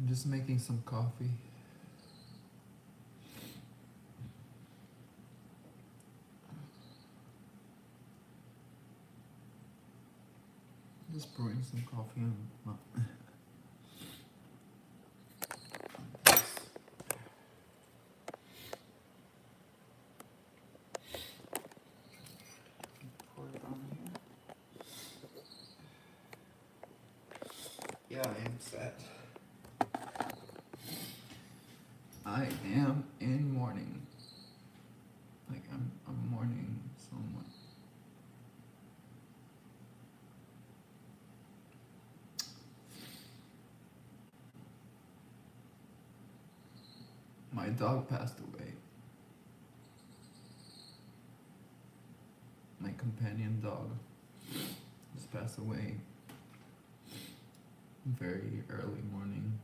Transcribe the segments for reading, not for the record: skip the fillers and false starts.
I'm just making some coffee. Just brewing some coffee and pour it on here. Yeah, I am set. I am in mourning. Like I'm mourning someone. My dog passed away. My companion dog just passed away very early morning.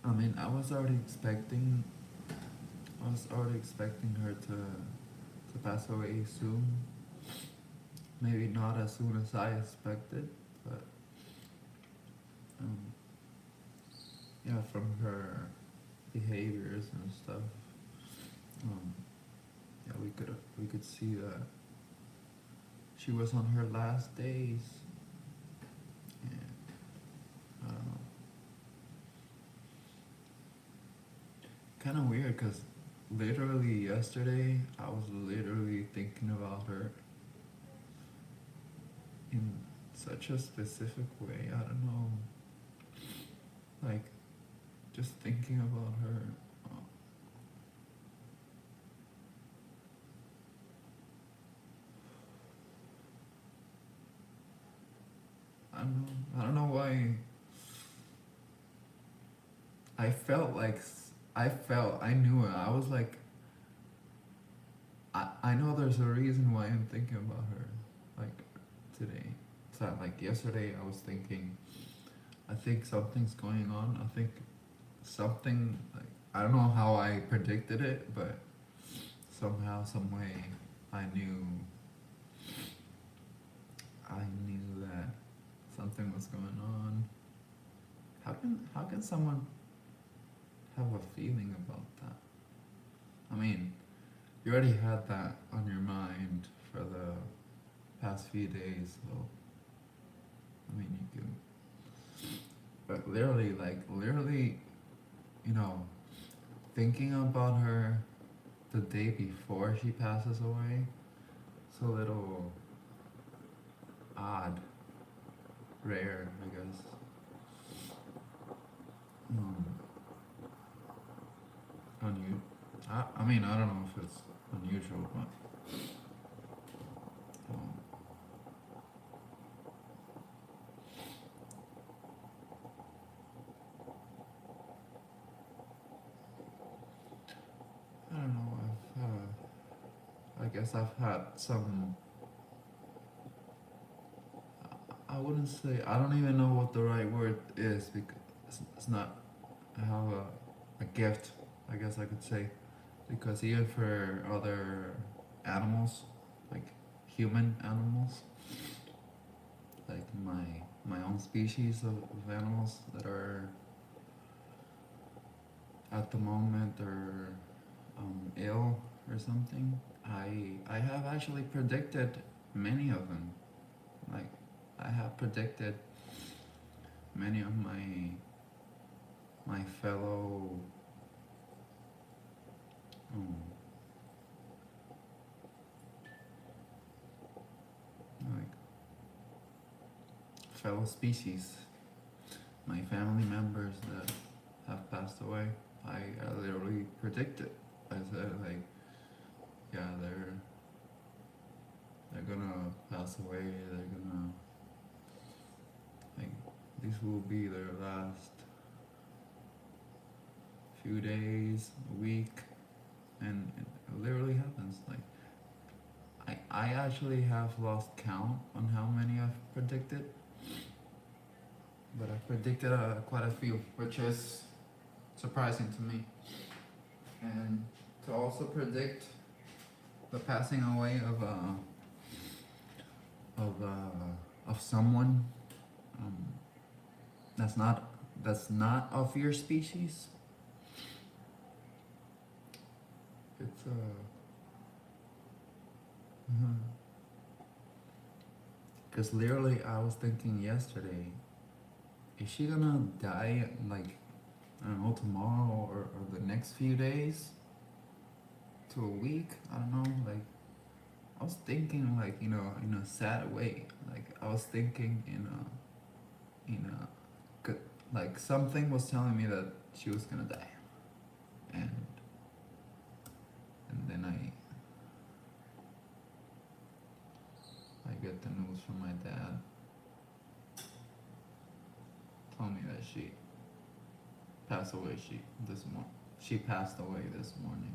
I mean, I was already expecting her to pass away soon. Maybe not as soon as I expected, but um, yeah, from her behaviors and stuff, um, yeah, we could see that she was on her last days, and I don't know, kind of weird because literally yesterday I was literally thinking about her in such a specific way. I don't know, like just thinking about her. uh, I don't know why. I felt like I knew it. I was like, I know there's a reason why I'm thinking about her, like today. So like yesterday, I was thinking, I think something's going on. I think something like I don't know how I predicted it, but somehow, some way, I knew I knew that something was going on. How can someone have a feeling about that? I mean, you already had that on your mind for the past few days, so I mean you can. But literally, you know, thinking about her the day before she passes away, it's a little odd, rare, I guess. Um, I mean, I don't know if it's unusual, but um, I don't know. I guess I've had some. I wouldn't say. I don't even know what the right word is because it's not. I have a gift. I guess I could say because even for other animals, like human animals, like my own species of animals that are at the moment or ill or something. I have actually predicted many of them. Like I have predicted many of my fellow um, like fellow species, my family members that have passed away. I literally predicted. I said like, yeah, they're gonna pass away. They're gonna like this will be their last few days, a week. and it literally happens. Like I actually have lost count on how many I've predicted, but I predicted quite a few, which is surprising to me. And to also predict the passing away of someone um, that's not of your species. It's because literally I was thinking yesterday, is she gonna die like I don't know tomorrow or the next few days to a week? I don't know. Like I was thinking like in a sad way. Like I was thinking in a like something was telling me that she was gonna die, and then I get the news from my dad. Told me that she passed away. She passed away this morning.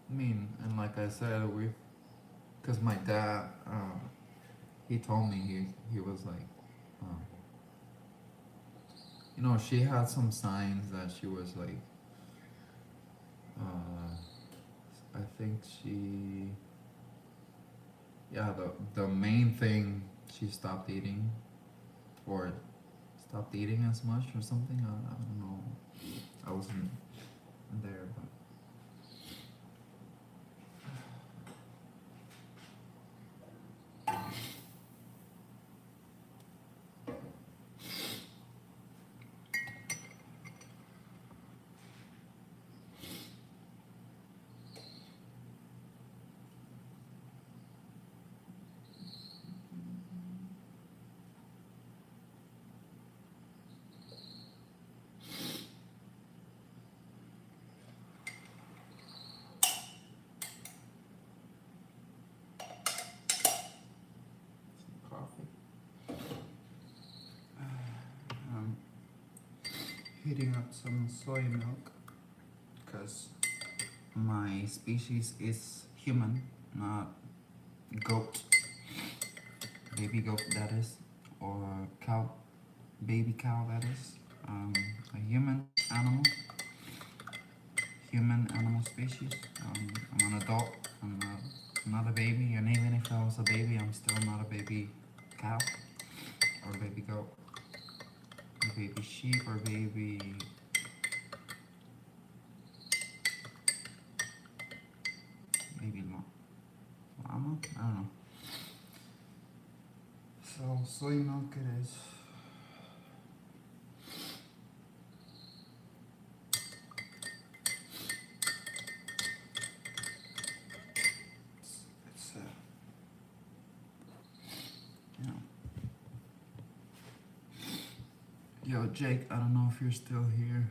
I mean, and like I said, cause my dad, he told me he was like, uh, she had some signs that she was like, I think yeah, the main thing, she stopped eating, or stopped eating as much or something. I don't know. I wasn't there, but coffee. Um, Heating up some soy milk, because my species is human, not goat, baby goat that is, or cow, baby cow that is. A human animal species. I'm an adult. I'm not a baby, and even if I was a baby, I'm still not a baby cow or baby goat, or baby sheep, or baby llama. I don't know. So soy milk it is. It's you know. Yo, Jake, I don't know if you're still here.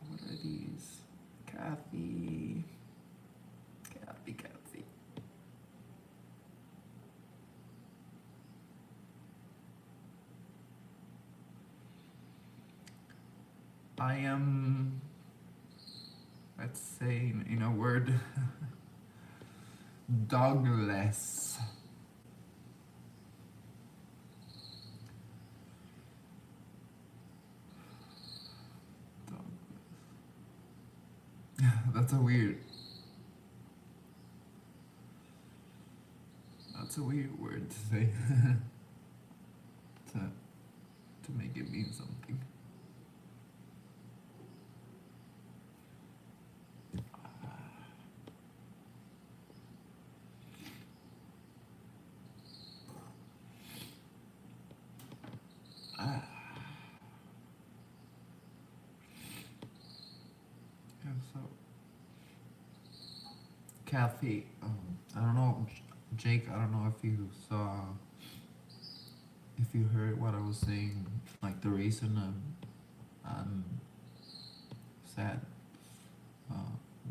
What are these? Kathy. Kathy. I am, let's say in a word, dogless. That's a weird. That's a weird word to say. to make it mean something. Ah. Yeah, so Kathy, I don't know. Jake, I don't know if you saw, if you heard what I was saying, like the reason I'm sad. Uh,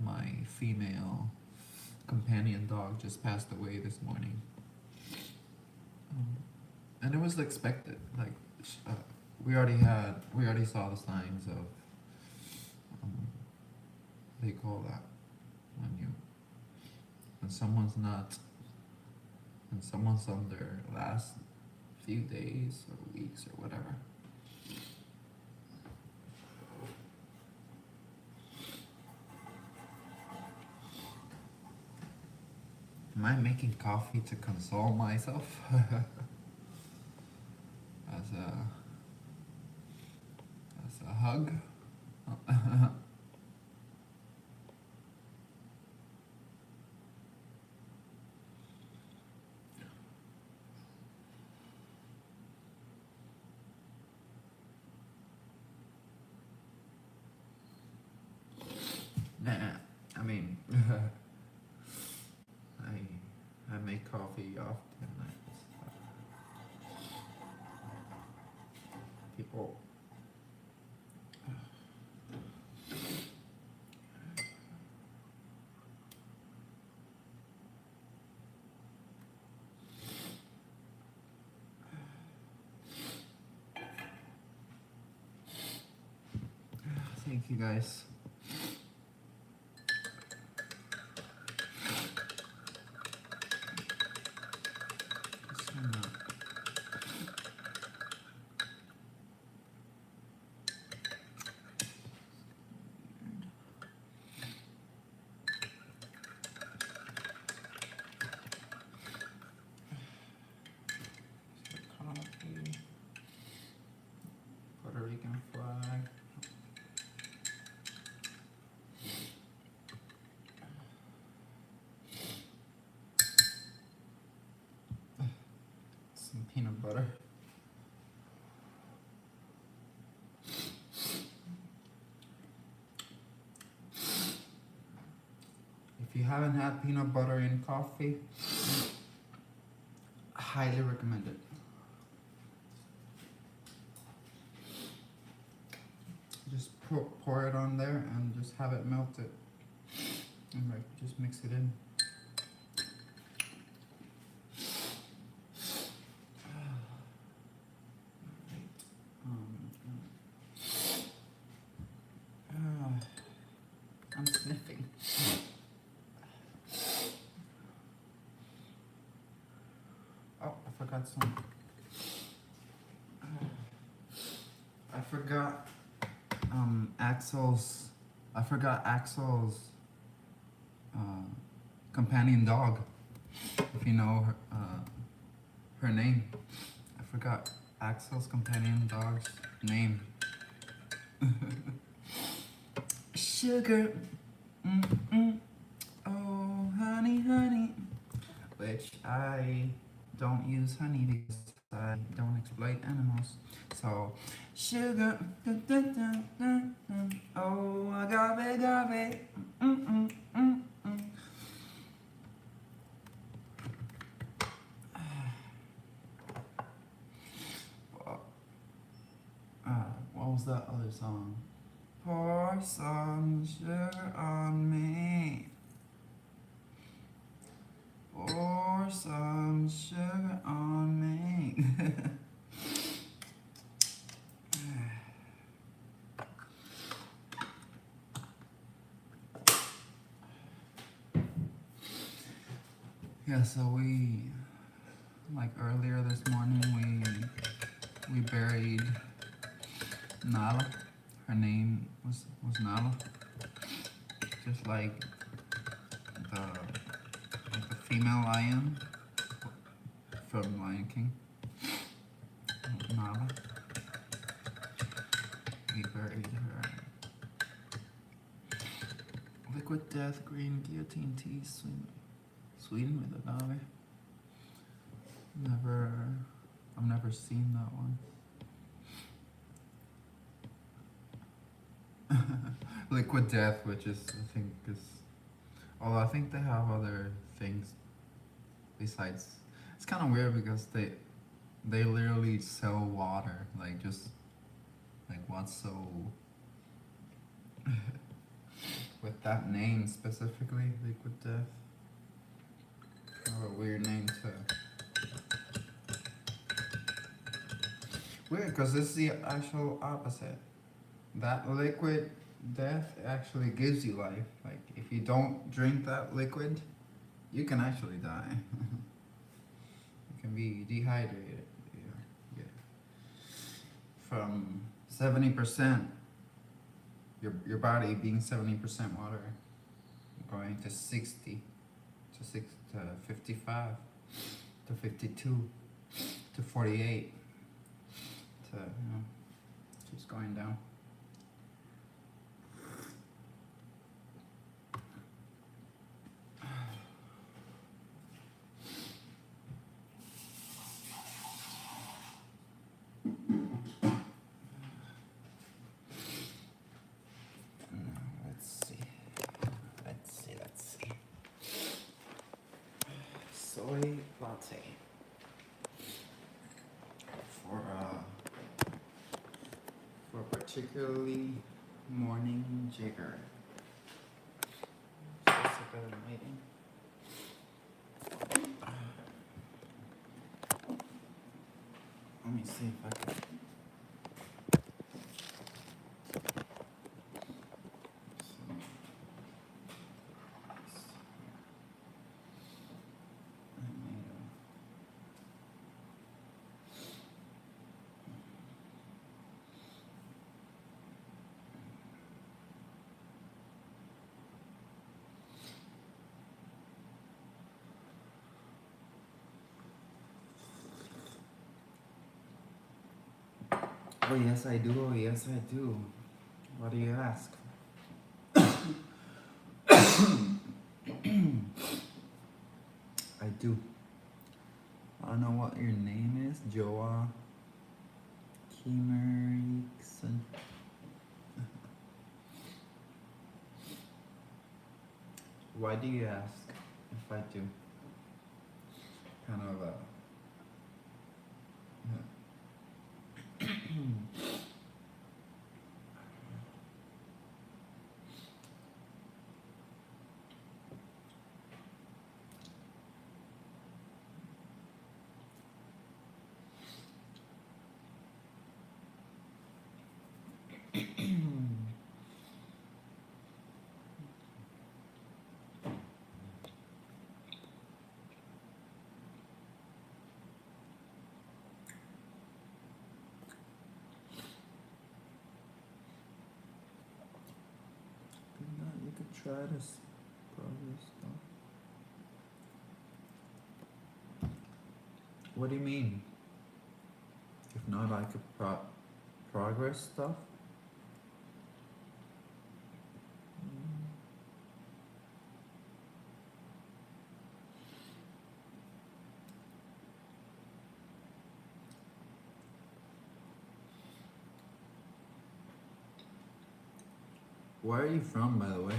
my female companion dog just passed away this morning, um, and it was expected. Like we already saw the signs of um, they call that when you when someone's not when someone's on their last few days or weeks or whatever. Am I making coffee to console myself as a hug? Nah, I mean, I make coffee often. People, thank you guys. Coffee, Puerto Rican flag. Some peanut butter. If you haven't had peanut butter in coffee, I highly recommend it. Just pour it on there and just have it melted. And like just mix it in. I'm sniffing. Oh, I forgot some. I forgot Axel's. I forgot Axel's companion dog. If you know her name, I forgot Axel's companion dog's name. Sugar, oh honey, honey, which I don't use honey because I don't exploit animals. So, sugar, oh agave, agave, what was that other song? Pour some sugar on me. Pour some sugar on me. Yeah, so like earlier this morning, we buried Nala. Her name was Nala. Just like the female lion from Lion King. Nala. We buried her. Liquid death, green guillotine tea, sweetened with agave. I've never seen that one. Liquid death, which is I think they have other things besides, it's kind of weird because they literally sell water, like just like what's so with that name specifically, liquid death. Kind of a weird name to. Weird, because it's the actual opposite. That liquid death actually gives you life. Like, if you don't drink that liquid, you can actually die. You can be dehydrated. Yeah. From 70%, your body being 70% water, going to 60, to 55, to 52, to 48. Keeps going down. Let's see. Soy latte for particularly morning jigger. Just a bit of lighting. Let me see if I can. Oh yes I do, oh yes I do. What do you ask? I do. I don't know what your name is, Joa Kimmeriksen. Why do you ask if I do? Kind of a... You could try this progress stuff. What do you mean? If not, I could progress stuff? Where are you from, by the way?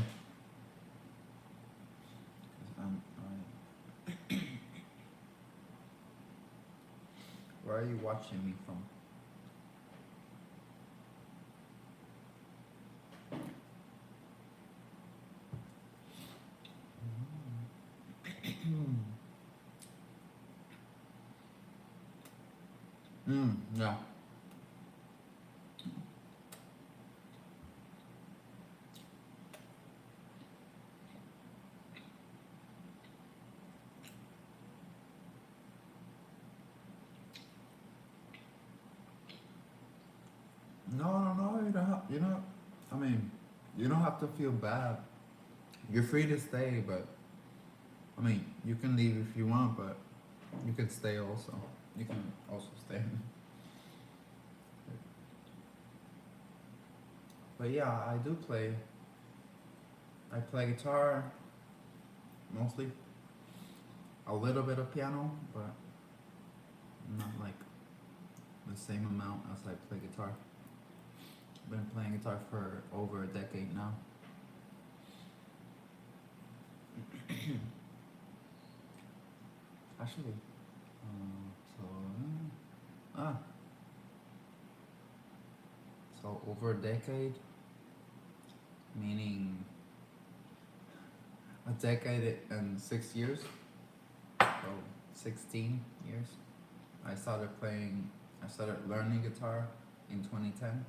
Where are you watching me from? Yeah. No, I mean, you don't have to feel bad. You're free to stay, but, I mean, you can leave if you want, but you can stay also. You can also stay. But yeah, I do play. I play guitar, mostly. A little bit of piano, but not like the same amount as I play guitar. I've been playing guitar for over a decade now. I Actually, so ah, so over a decade, meaning a decade and 6 years, so 16 years. I started playing. I started learning guitar in 2010.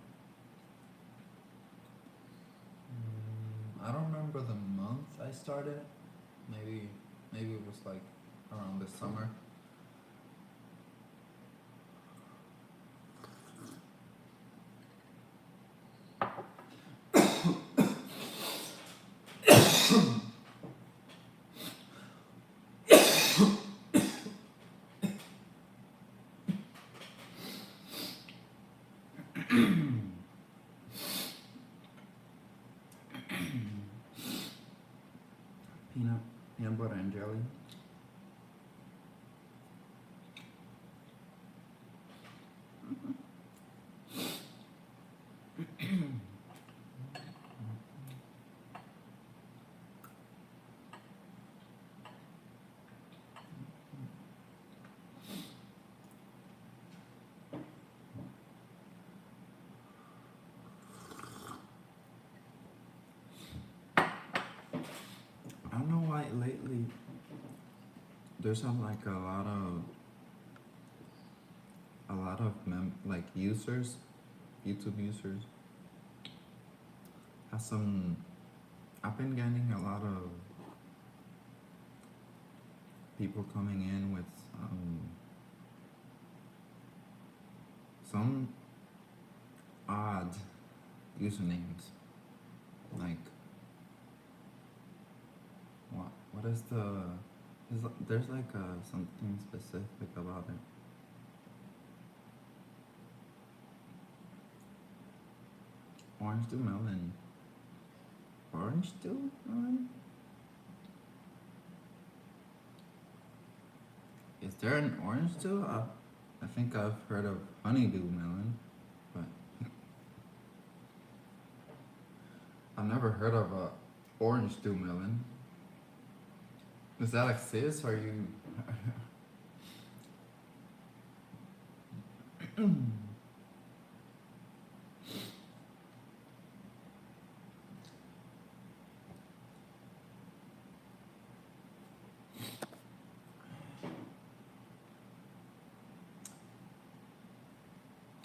I don't remember the month I started. Maybe it was like around the summer. Peanut butter and jelly. I don't know why lately there's like a lot of like users, YouTube users. Has some. I've been getting a lot of people coming in with some odd usernames. Like what is the? There's like something specific about it. Orange to melon. Orange to melon? Is there an orange to? I think I've heard of honeydew melon, but I've never heard of a orange dew melon. Does that exist? Or you?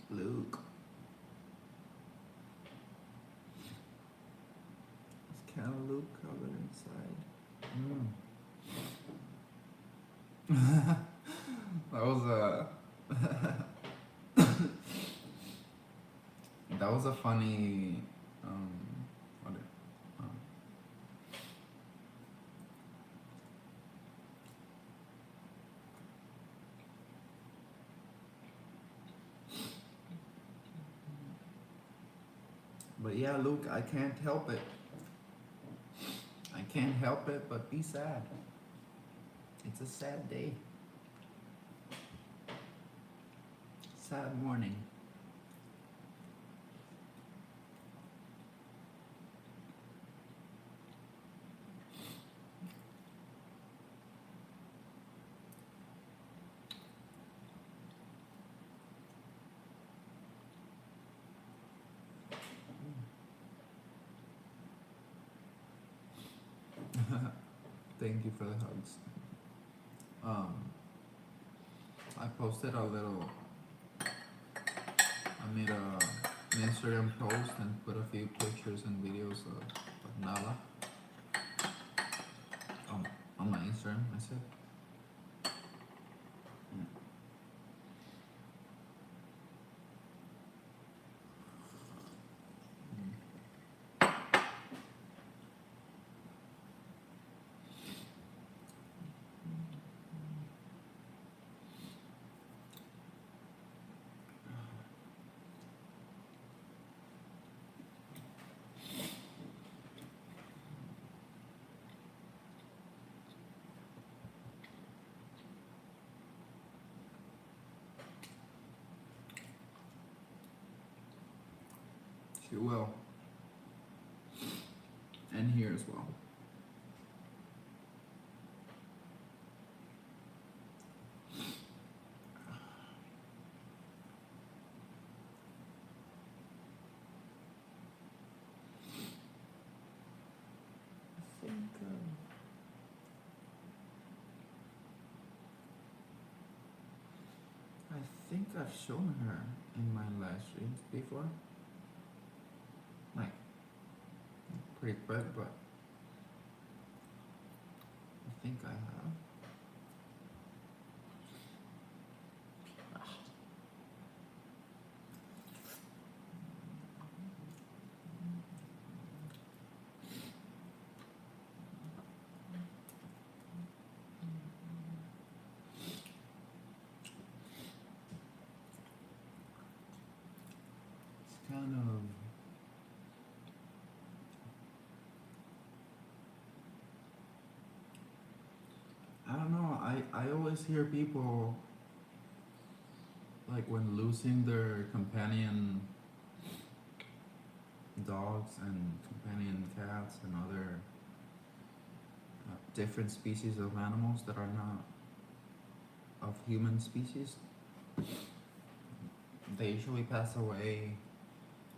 Luke. Is cantaloupe color inside? That was a that was a funny what it, but yeah, Luke, I can't help it. I can't help it but be sad. It's a sad day. Sad morning. Thank you for the hugs. I posted a little. I made an Instagram post and put a few pictures and videos of Nala on my Instagram. I said. She will. And here as well. think I've shown her in my live streams before. Like, pretty quick, but I think I have. It's kind of. I don't know. I always hear people like when losing their companion dogs and companion cats and other different species of animals that are not of human species, they usually pass away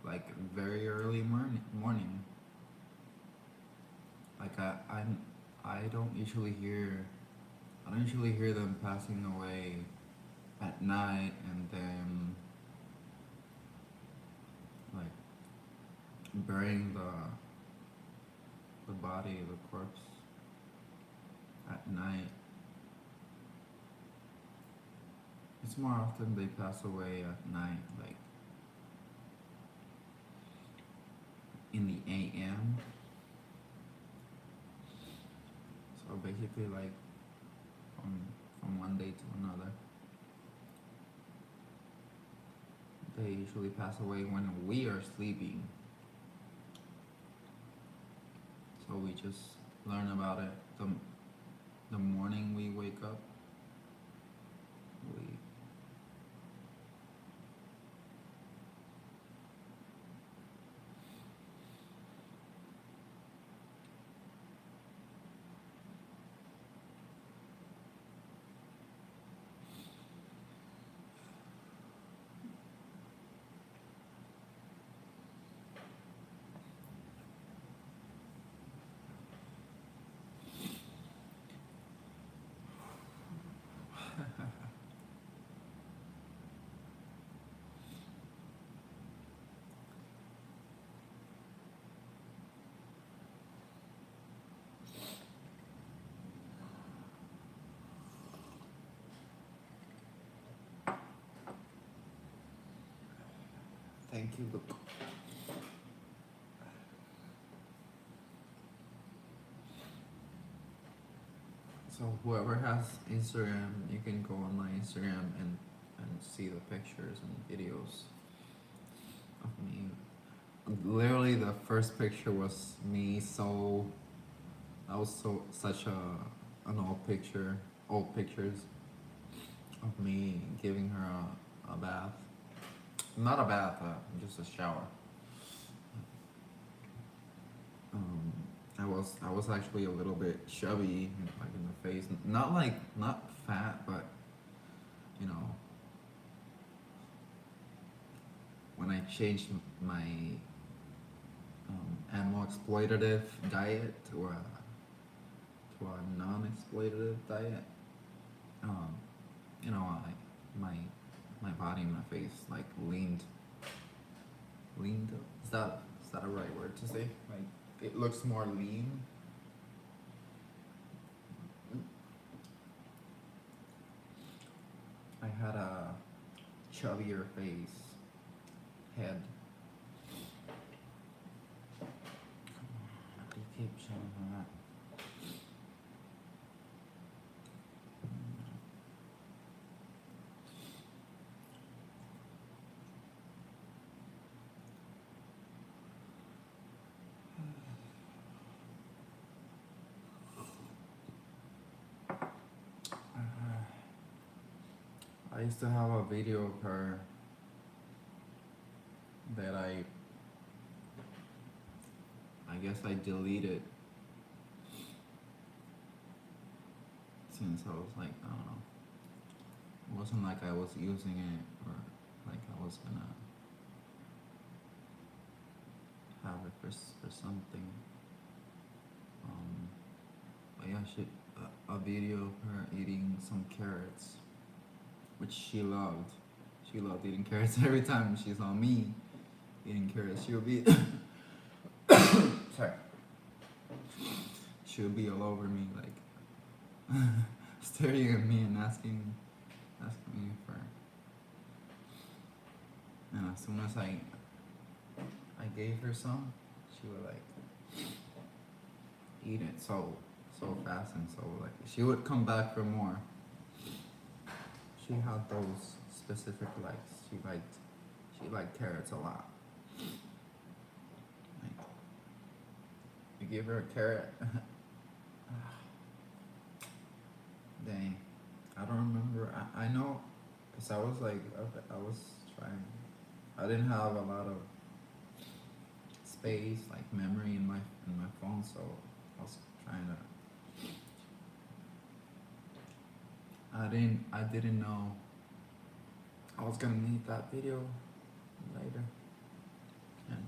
like very early morning. Like I don't usually hear them passing away at night and then like burying the body, the corpse at night. It's more often they pass away at night, like in the AM. So basically, like from one day to another, they usually pass away when we are sleeping. So we just learn about it the morning we wake up. We thank you. Look. So whoever has Instagram, you can go on my Instagram and see the pictures and videos of me. Literally, the first picture was me. So that was such an old pictures of me giving her a bath. Not a bath, just a shower. Um, I was actually a little bit chubby, like in the face. Not fat, but you know, when I changed my animal exploitative diet to a non-exploitative diet, um, you know, my body and my face like leaned. Is that a right word to say? Like it looks more lean. I had a chubbier face, head. You keep showing her that. I used to have a video of her that I guess I deleted since I was like, I don't know. It wasn't like I was using it or like I was gonna have it for something. But yeah, a video of her eating some carrots, which she loved. she loved eating carrots. Every time she saw me eating carrots, she would be sorry. She would be all over me, like staring at me and asking me for. And as soon as I gave her some, she would like eat it so fast and so like she would come back for more. She had those specific likes. She liked carrots a lot. Like, you give her a carrot. Dang, I don't remember. I know, cause I was like I was trying. I didn't have a lot of space, like memory in my phone, so I was trying to. I didn't know I was gonna need that video later, and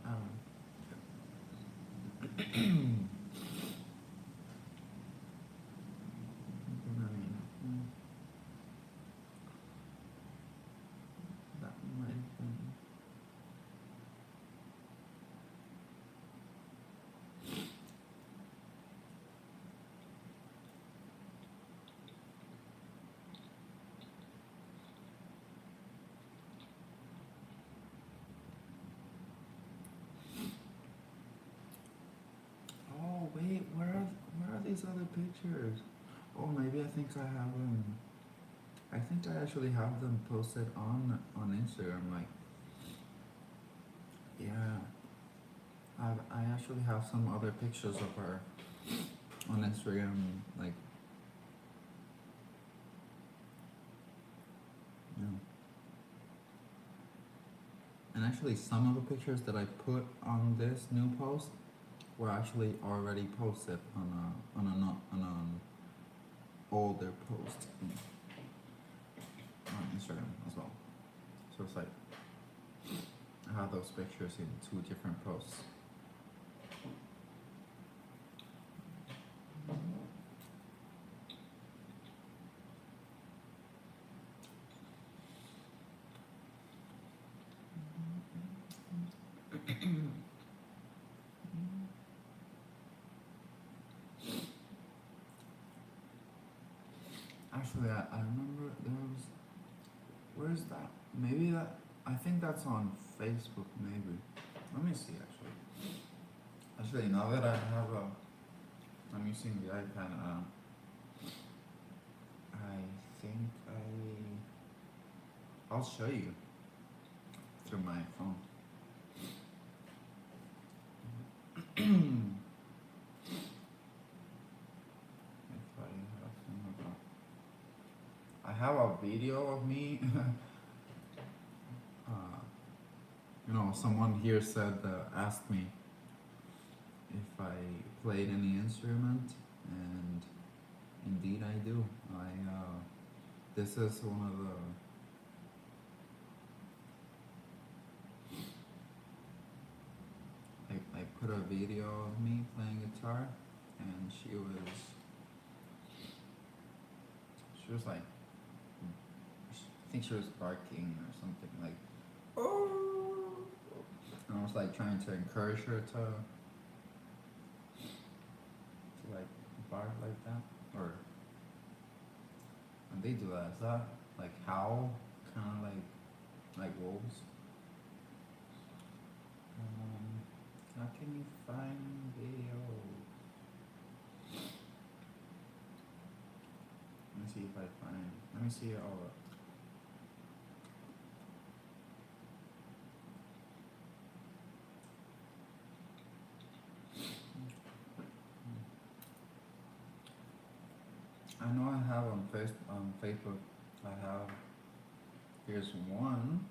that might have been. Oh wait, where are these other pictures? Oh, maybe I think I have them. I think I actually have them posted on Instagram. Like, yeah, I actually have some other pictures of her on Instagram. Like, yeah. And actually, some of the pictures that I put on this new post were actually already posted on an older post on Instagram as well. So it's like I have those pictures in two different posts. Actually, I remember there was. Where's that? Maybe that. I think that's on Facebook. Maybe. Let me see. Actually, now that I have I'm using the iPad. I think I'll show you through my phone. If I have some of that. I have a video of me. Someone here asked me if I played any instrument, and indeed I do. This is one of the. I put a video of me playing guitar, and she was like, I think she was barking or something like, oh. And I was like trying to encourage her to like bark like that, or and they do that. Is that like howl, kind of like wolves? How can you find video? Let me see if I find. Let me see all. I know I have on Facebook. I have. Here's one.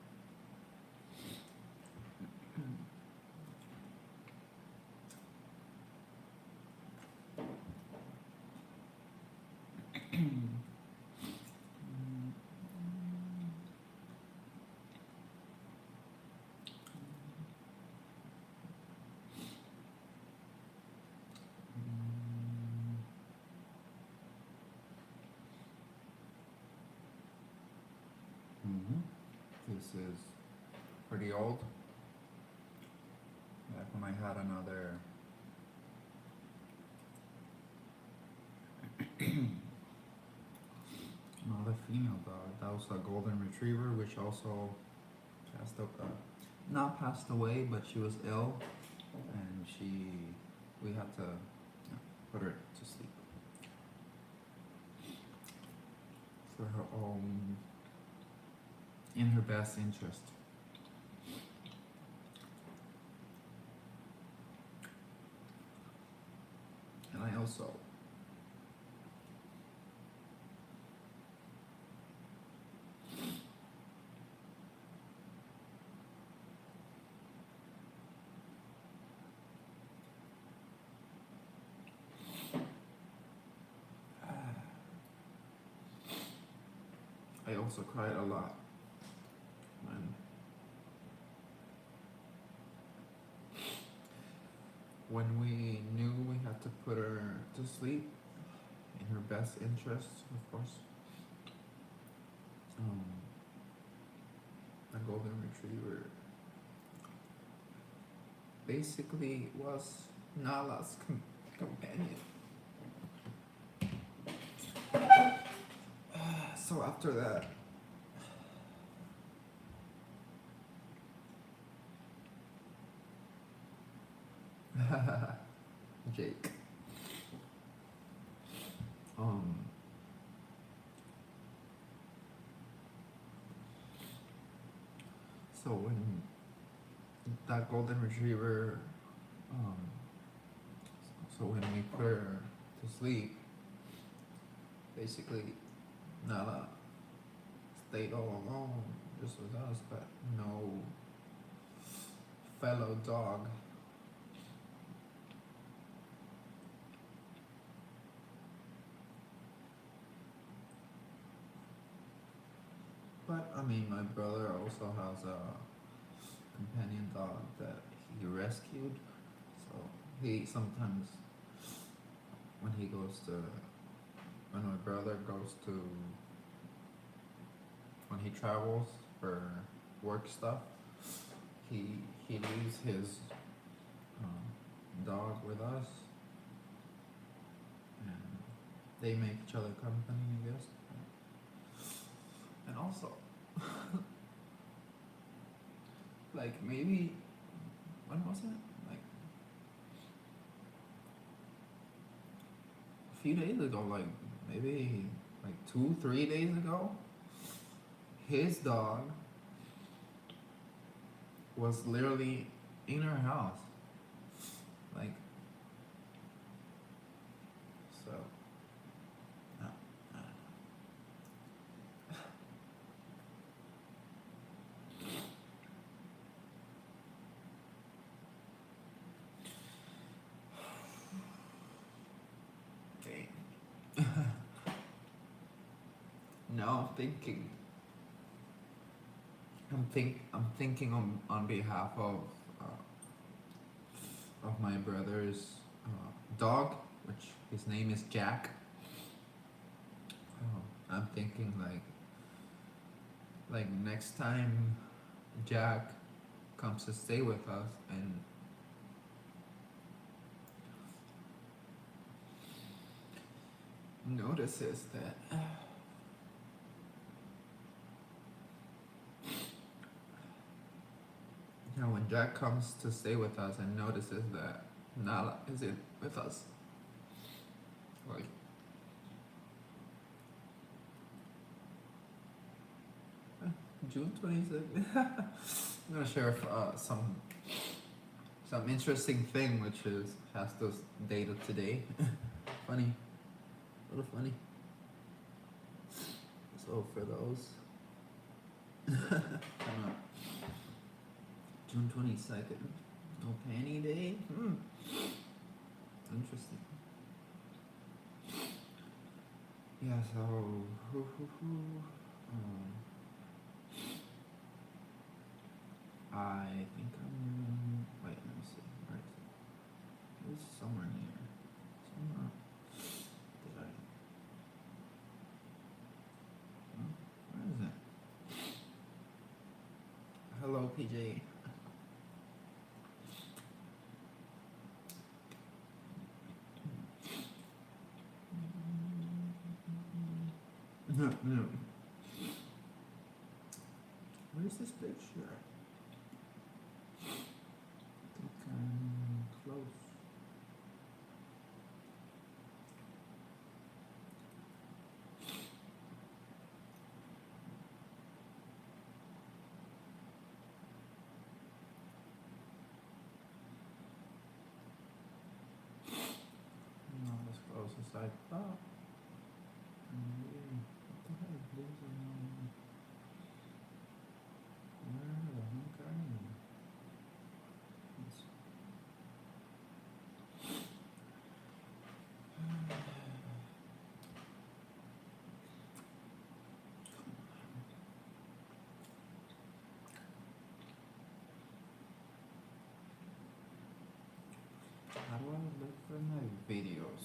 This is pretty old. Back when I had another female dog. That was a golden retriever, which also not passed away, but she was ill, and we had to put her to sleep for her own, in her best interest. And I also cried a lot when we knew we had to put her to sleep in her best interest, of course. A golden retriever basically was Nala's companion. So after that, Jake. So when that golden retriever, so when we put her to sleep, basically Nala stayed all alone, just with us, but no fellow dog. But I mean, my brother also has a companion dog that he rescued. So he sometimes, when my brother goes to, when he travels for work stuff, he leaves his dog with us, and they make each other company, I guess. And also, like maybe, when was it? Like a few days ago, like maybe like 2-3 days ago, his dog was literally in our house. Like, so, no, no. Okay. Now I'm thinking on behalf of my brother's dog, which his name is Jack. I'm thinking like next time Jack comes to stay with us and notices that when Jack comes to stay with us and notices that Nala isn't with us, like June 26th. I'm gonna share some interesting thing, which has this date of today. Funny, a little funny. So for those, June 22nd, no panty day. Interesting. Yeah. So. I think wait, let me see. Where is it? It was somewhere near. Somewhere. Did I? Where is it? PJ. No, no. Where's this picture? I think I'm close. Not as close as I thought. What the hell is losing on? Where the heck are you? Let's- How do I look for my videos?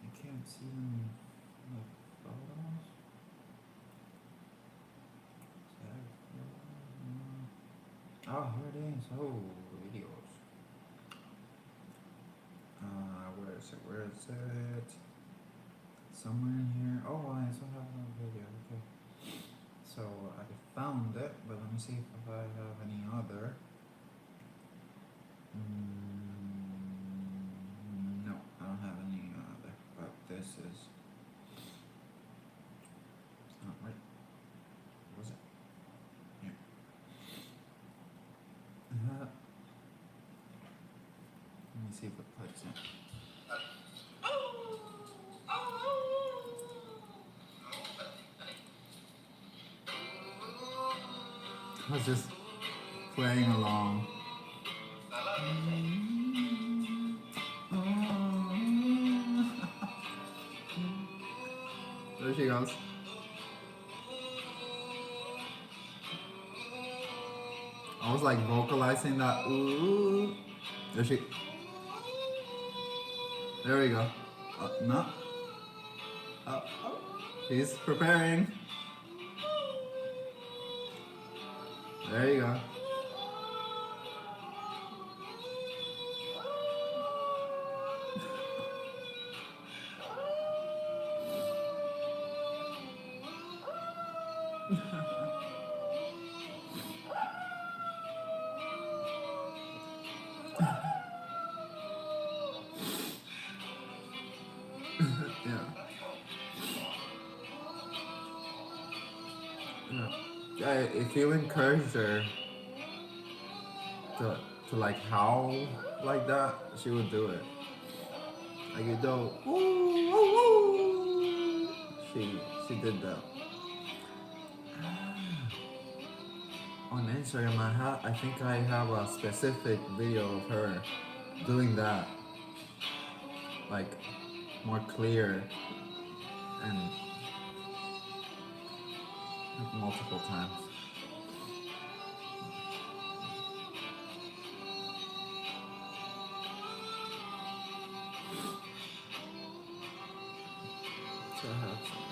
I can't see them in my photos. Oh, here it is. Oh, videos. Where is it? Where is it? Somewhere in here. Oh, I also have no video. Okay. So I found it, but let me see if I have any other. No, I don't have any other. But this is. It's not right. Was it? Here. Let me see if it plays in. I was just playing along. There she goes. I was like vocalizing that ooh. There she. There we go. No. Oh. She's preparing. There you go. Yeah. If you encourage her to like howl like that, she would do it. Like you go, woo, woo, woo. She did that. On Instagram, I think I have a specific video of her doing that, like more clear and multiple times. So I have some.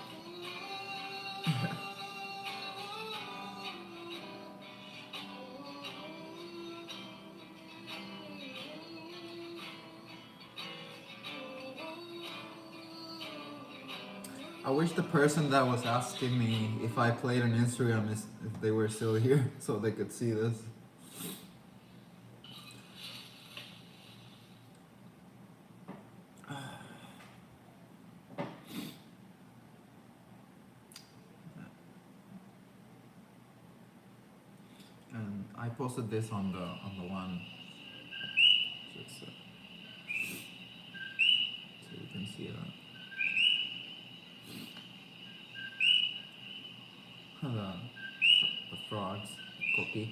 I wish the person that was asking me if I played on Instagram if they were still here so they could see this. And I posted this on the one, just, so you can see that. The frogs, cookie.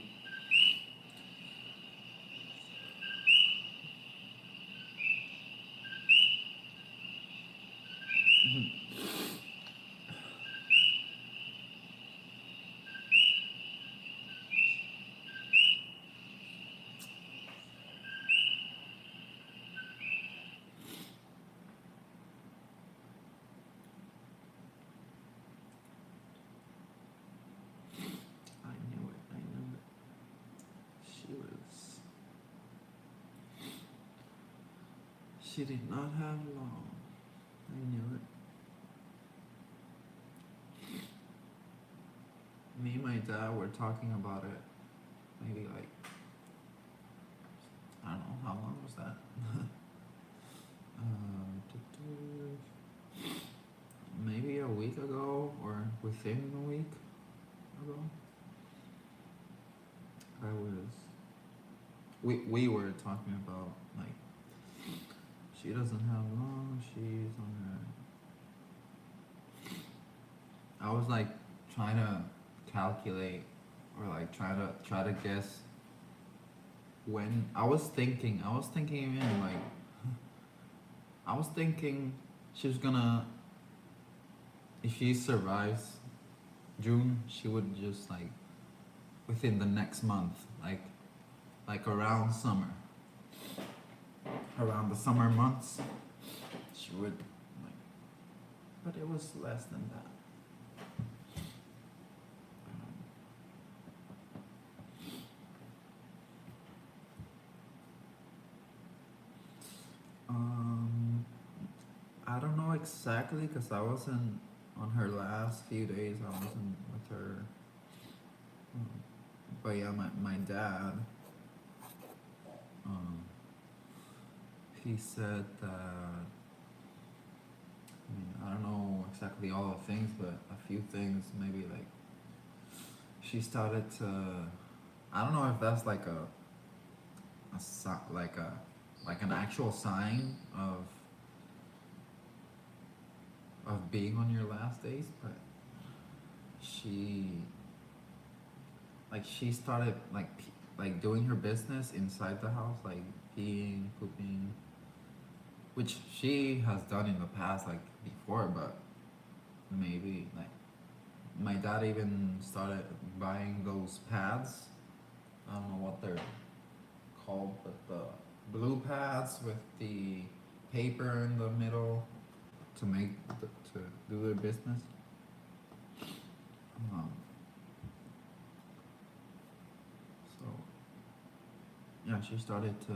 She did not have long. I knew it. Me and my dad were talking about it. Maybe like, I don't know, how long was that? Maybe a week ago or within a week ago. We were talking about like she doesn't have long, she's on her. I was like trying to calculate or like try to guess when I was thinking even like I was thinking she was gonna, if she survives June, she would just like within the next month, like around summer, around the summer months, she would like, but it was less than that. I don't know exactly because I wasn't on her last few days. I wasn't with her. But yeah, my dad, he said that, I mean, I don't know exactly all the things, but a few things, maybe like, she started to, I don't know if that's like like an actual sign of being on your last days, but she, like she started like doing her business inside the house, like peeing, pooping, which she has done in the past, like before, but maybe like my dad even started buying those pads. I don't know what they're called, but the blue pads with the paper in the middle to to do their business. Um, so yeah, she started to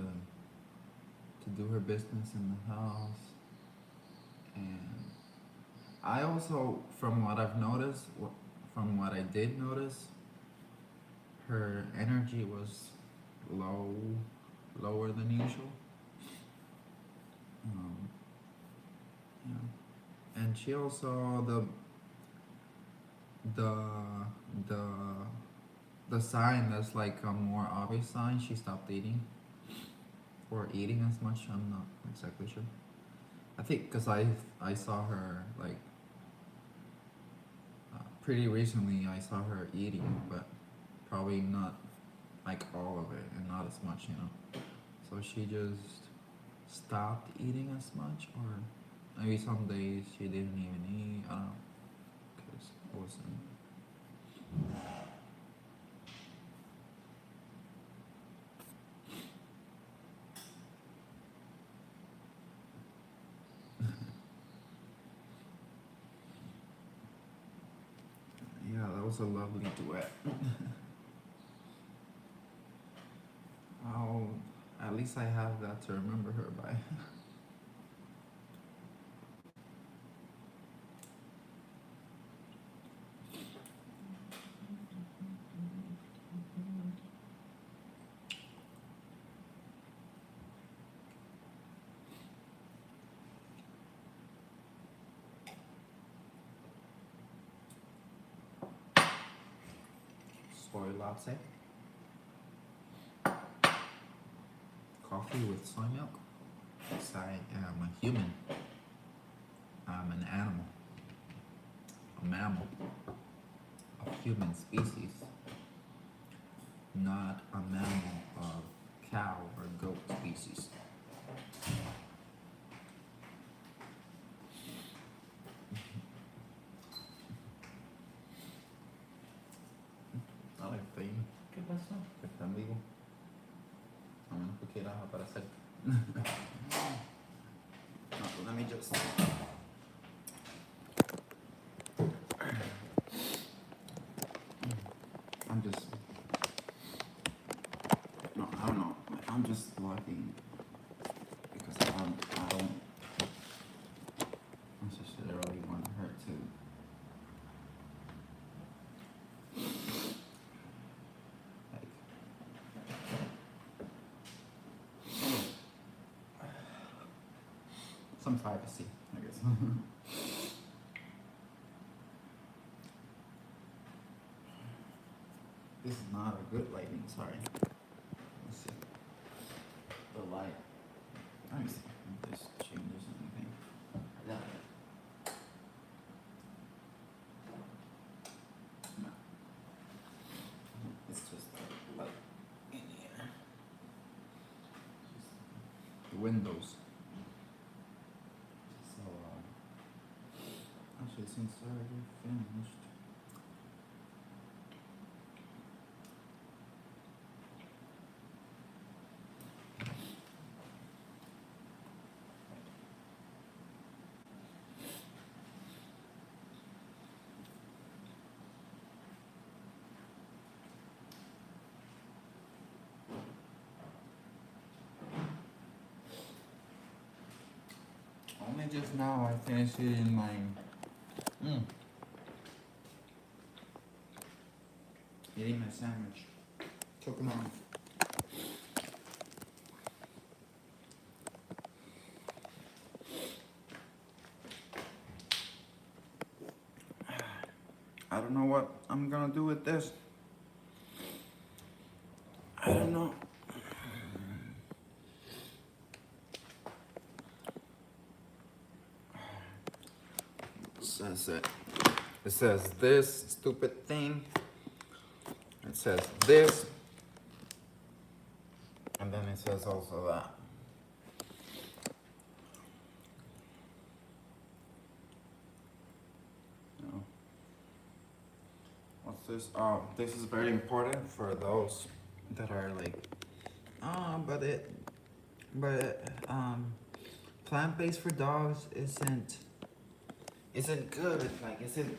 do her business in the house, and I also, from what I've noticed, from what I did notice, her energy was lower than usual. Yeah, and she also the the the sign that's like a more obvious sign. She stopped eating or eating as much. I'm not exactly sure. I think because I saw her like pretty recently. I saw her eating, but probably not like all of it and not as much, you know. So she just stopped eating as much, or maybe some days she didn't even eat. I don't know, because it wasn't. Yeah, that was a lovely duet. Oh, at least I have that to remember her by. Soy latte, coffee with soy milk. Yes, I am a human. I'm an animal, a mammal, of human species, not a mammal of cow or goat species. Dale, estoy. ¿Qué pasó? Está en vivo. A menos que quieras aparecer. No, let me just. I'm just. No, I don't know. I'm just looking because I don't some privacy, I guess. This is not a good lighting, sorry. Let's see. The light. Let me see if this changes anything. Yeah. No. It's just the light in here. Just the windows. So, actually, since I already finished. Only just now I finished eating my eating my sandwich. Took long. I don't know what I'm gonna do with this. I don't know. Says it. It says this stupid thing. It says this. And then it says also that. No. What's this? Oh, this is very important for those that are like, plant-based for dogs isn't good, like isn't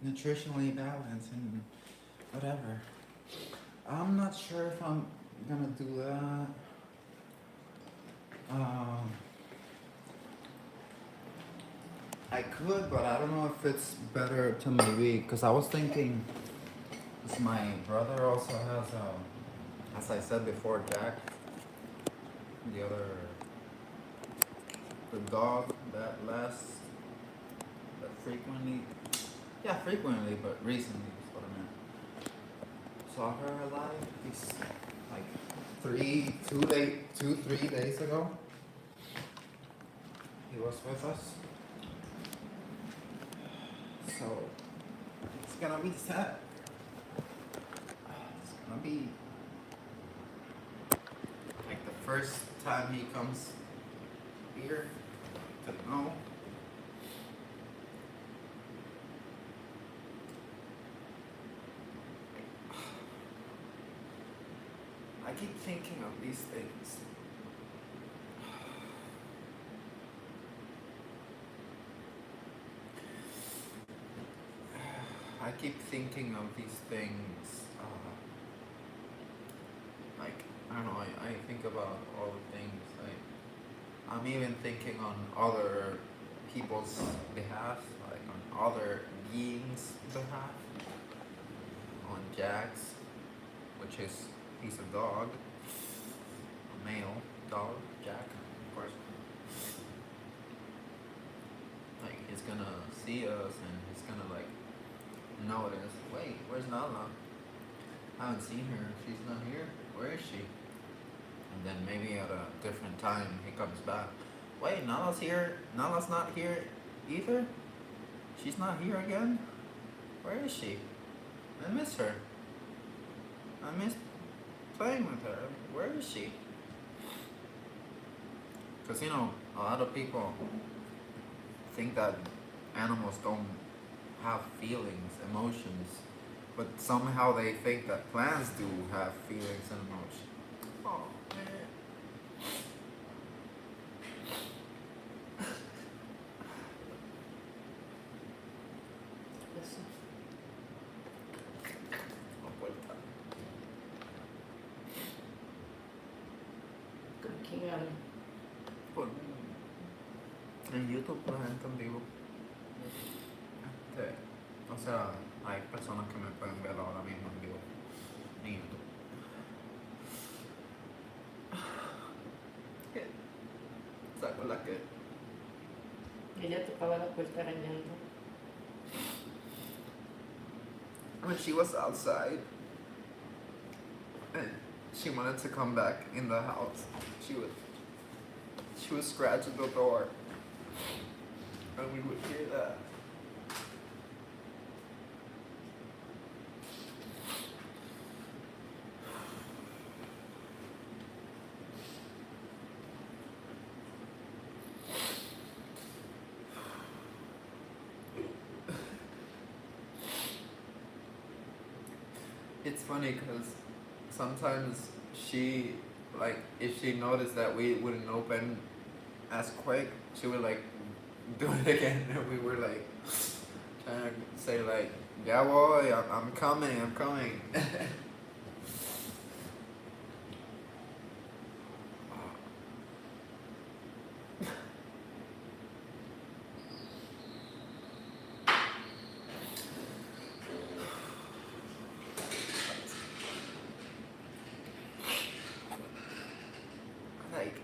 nutritionally balanced and whatever. I'm not sure if I'm gonna do that. I could, but I don't know if it's better to maybe, because I was thinking, because my brother also has, as I said before, Jack, the dog that frequently, but recently is what I meant. Saw her alive. He's like 3 days ago. He was with us. So it's gonna be sad. It's gonna be like the first time he comes here to know. I keep thinking of these things. I keep thinking of these things. I don't know. I think about all the things. I'm even thinking on other people's behalf, like on other beings' behalf. On Jack's, which is he's a dog, a male dog, Jack, of course. Like he's gonna see us and he's gonna like notice. Wait, where's Nala? I haven't seen her. She's not here. Where is she? And then maybe at a different time he comes back. Wait, Nala's here. Nala's not here either. She's not here again. Where is she? I miss her. I miss playing with her. Where is she? Because a lot of people think that animals don't have feelings, emotions, but somehow they think that plants do have feelings and emotions. Oh man. Pues, en YouTube la gente en vivo. O sea, hay personas que me pueden ver ahora mismo en vivo en YouTube. ¿Qué? ¿Sabes la que? Ella tocaba la puerta arañando. When she was outside and she wanted to come back in the house, she would scratch at the door, and we would hear that. It's funny because sometimes she, like, if she noticed that we wouldn't open as quick, she would like do it again, and we were like trying to say like, "Yeah, boy, I'm coming, I'm coming." Like,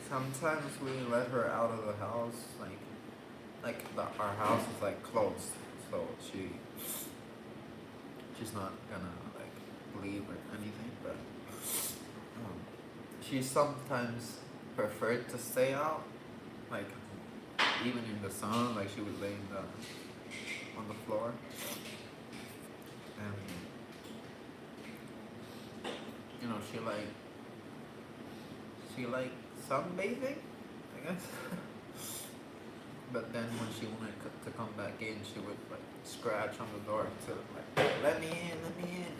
sometimes we let her out of the house, our house is like closed, so she's not gonna like leave or anything, but she sometimes preferred to stay out, like even in the sun, like she would lay on the floor, and you know she like sunbathing, I guess. But then when she wanted to come back in, she would like scratch on the door to like, let me in, let me in.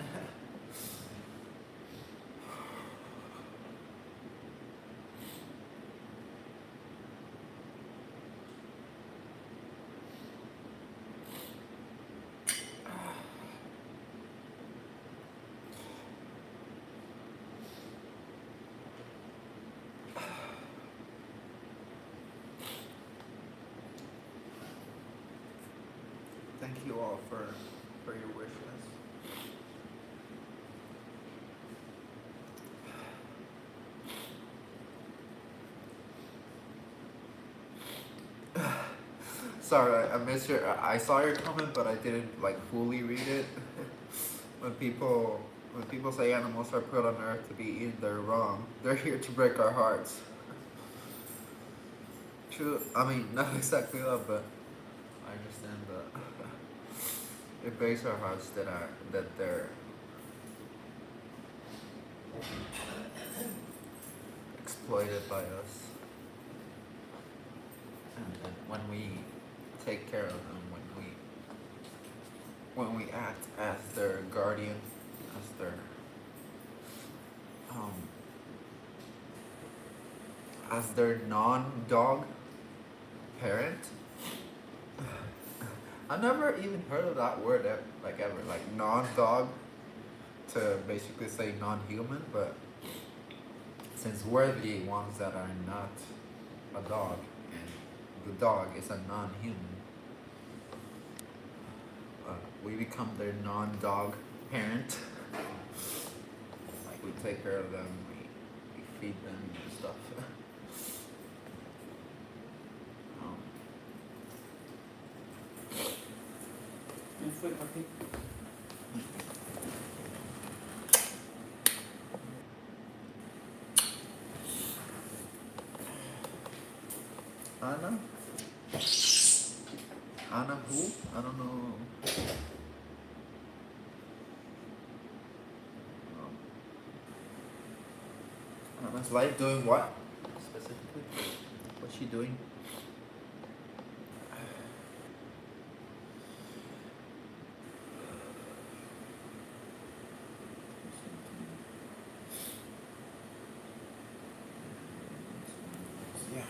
Thank you all for your wishes. Sorry, I missed I saw your comment, but I didn't like fully read it. when people say animals are put on earth to be eaten, they're wrong. They're here to break our hearts. True. I mean, not exactly that, but I understand that. It breaks our hearts that they're exploited by us, and then when we take care of them, when we act as their guardian, as their non-dog parent. I never even heard of that word ever, like non-dog, to basically say non-human, but since we're the ones that are not a dog, and the dog is a non-human, we become their non-dog parent. Like, we take care of them, we feed them and stuff. Fue papi. Anna? Anna who? I don't know. Anna's life doing what? Specifically? What's she doing? Yeah.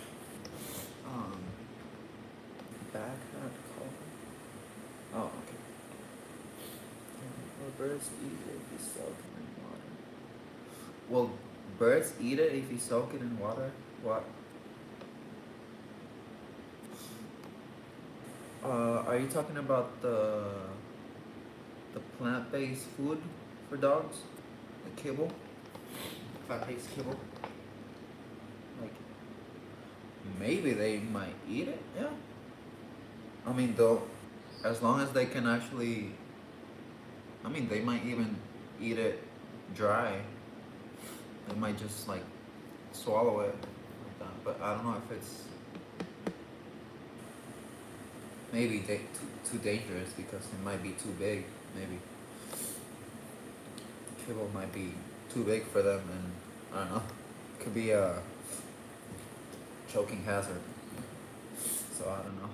Backyard cover. Oh, okay. Will birds eat it if you soak it in water? Will birds eat it if you soak it in water? What? Are you talking about the plant-based food for dogs? The kibble? plant takes kibble. Like maybe they might eat it. Yeah. I mean, though, as long as they can actually, I mean, they might even eat it dry. They might just like swallow it like that. But I don't know if it's maybe too dangerous because it might be too big. Maybe kibble might be too big for them, and I don't know. Could be a choking hazard. So I don't know.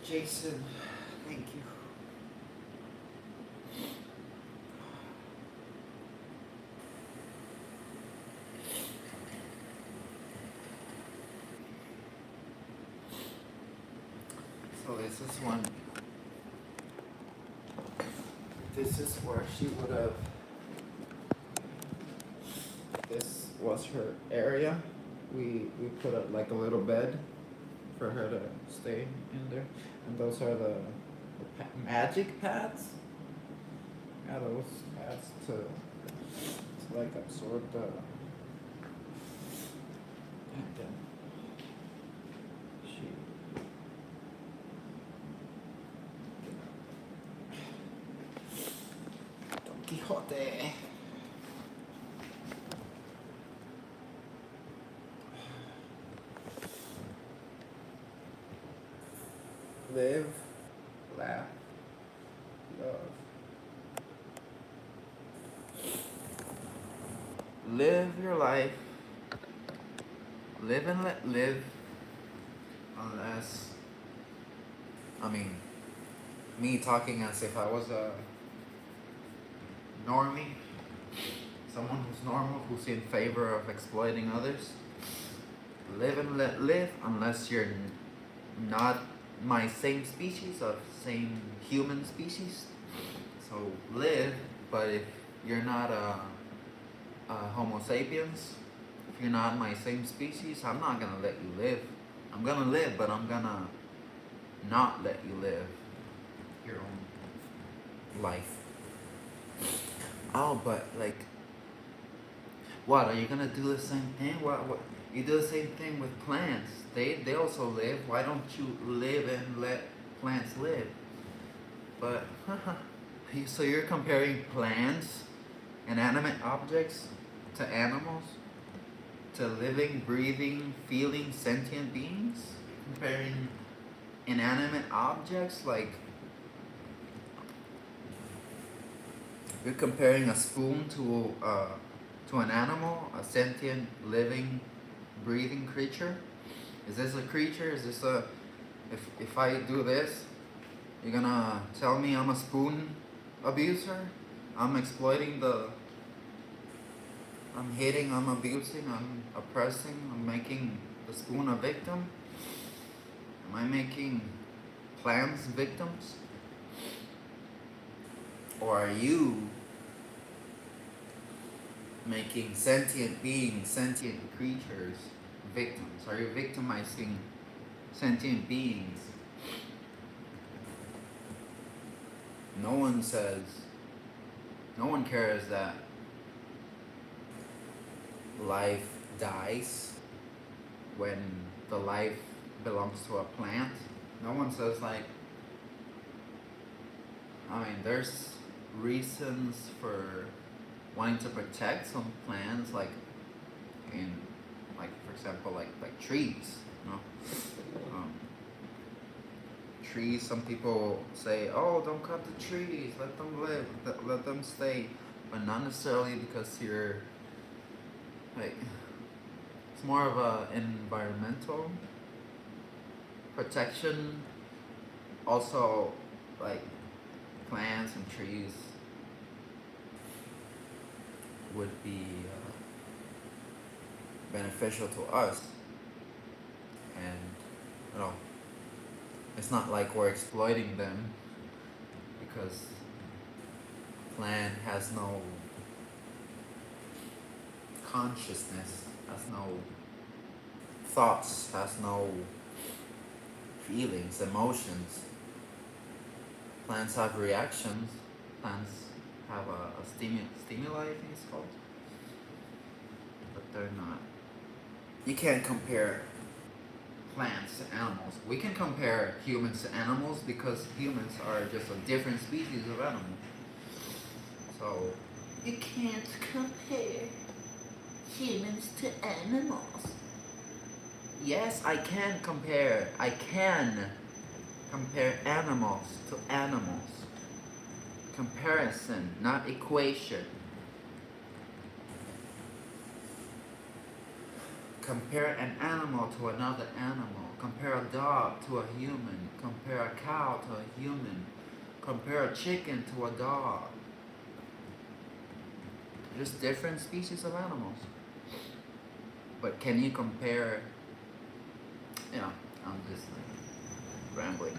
Jason, thank you. So this is one. This is where she would have. This was her area. We put like a little bed for her to stay in there, and those are the magic pads. Yeah, those pads to like absorb the. And then she. Don Quixote. Live, laugh, love. Live your life. Live and let live. Unless, I mean, me talking as if I was a normie, someone who's normal, who's in favor of exploiting others. Live and let live, unless you're not my same species, of same human species. So live, but if you're not a Homo sapiens, if you're not my same species, I'm not gonna let you live. I'm gonna live, but I'm gonna not let you live your own life. Oh, but like, what, are you gonna do the same thing? What? You do the same thing with plants. They also live. Why don't you live and let plants live? But, so you're comparing plants, inanimate objects, to animals? To living, breathing, feeling, sentient beings? Comparing inanimate objects, like you're comparing a spoon to an animal, a sentient, living, breathing creature. Is this a creature? Is this a, if I do this, you're gonna tell me I'm a spoon abuser? I'm exploiting I'm hitting, I'm abusing, I'm oppressing, I'm making the spoon a victim? Am I making plants victims? Or are you making sentient beings, sentient creatures victims? Are you victimizing sentient beings? No one cares that life dies when the life belongs to a plant. No one says like, I mean, there's reasons for wanting to protect some plants, like for example, like trees, you know. Trees, some people say, oh, don't cut the trees, let them live, let them stay, but not necessarily because you're like, it's more of a environmental protection. Also, like, plants and trees would be beneficial to us, and you know, it's not like we're exploiting them, because plant has no consciousness, has no thoughts, has no feelings, emotions. Plants have reactions, plants have a stimuli, I think it's called, but they're not. You can't compare plants to animals. We can compare humans to animals because humans are just a different species of animal. So you can't compare humans to animals. Yes, I can compare. I can compare animals to animals. Comparison, not equation. Compare an animal to another animal. Compare a dog to a human. Compare a cow to a human. Compare a chicken to a dog. Just different species of animals. But can you compare? Yeah, I'm just like rambling.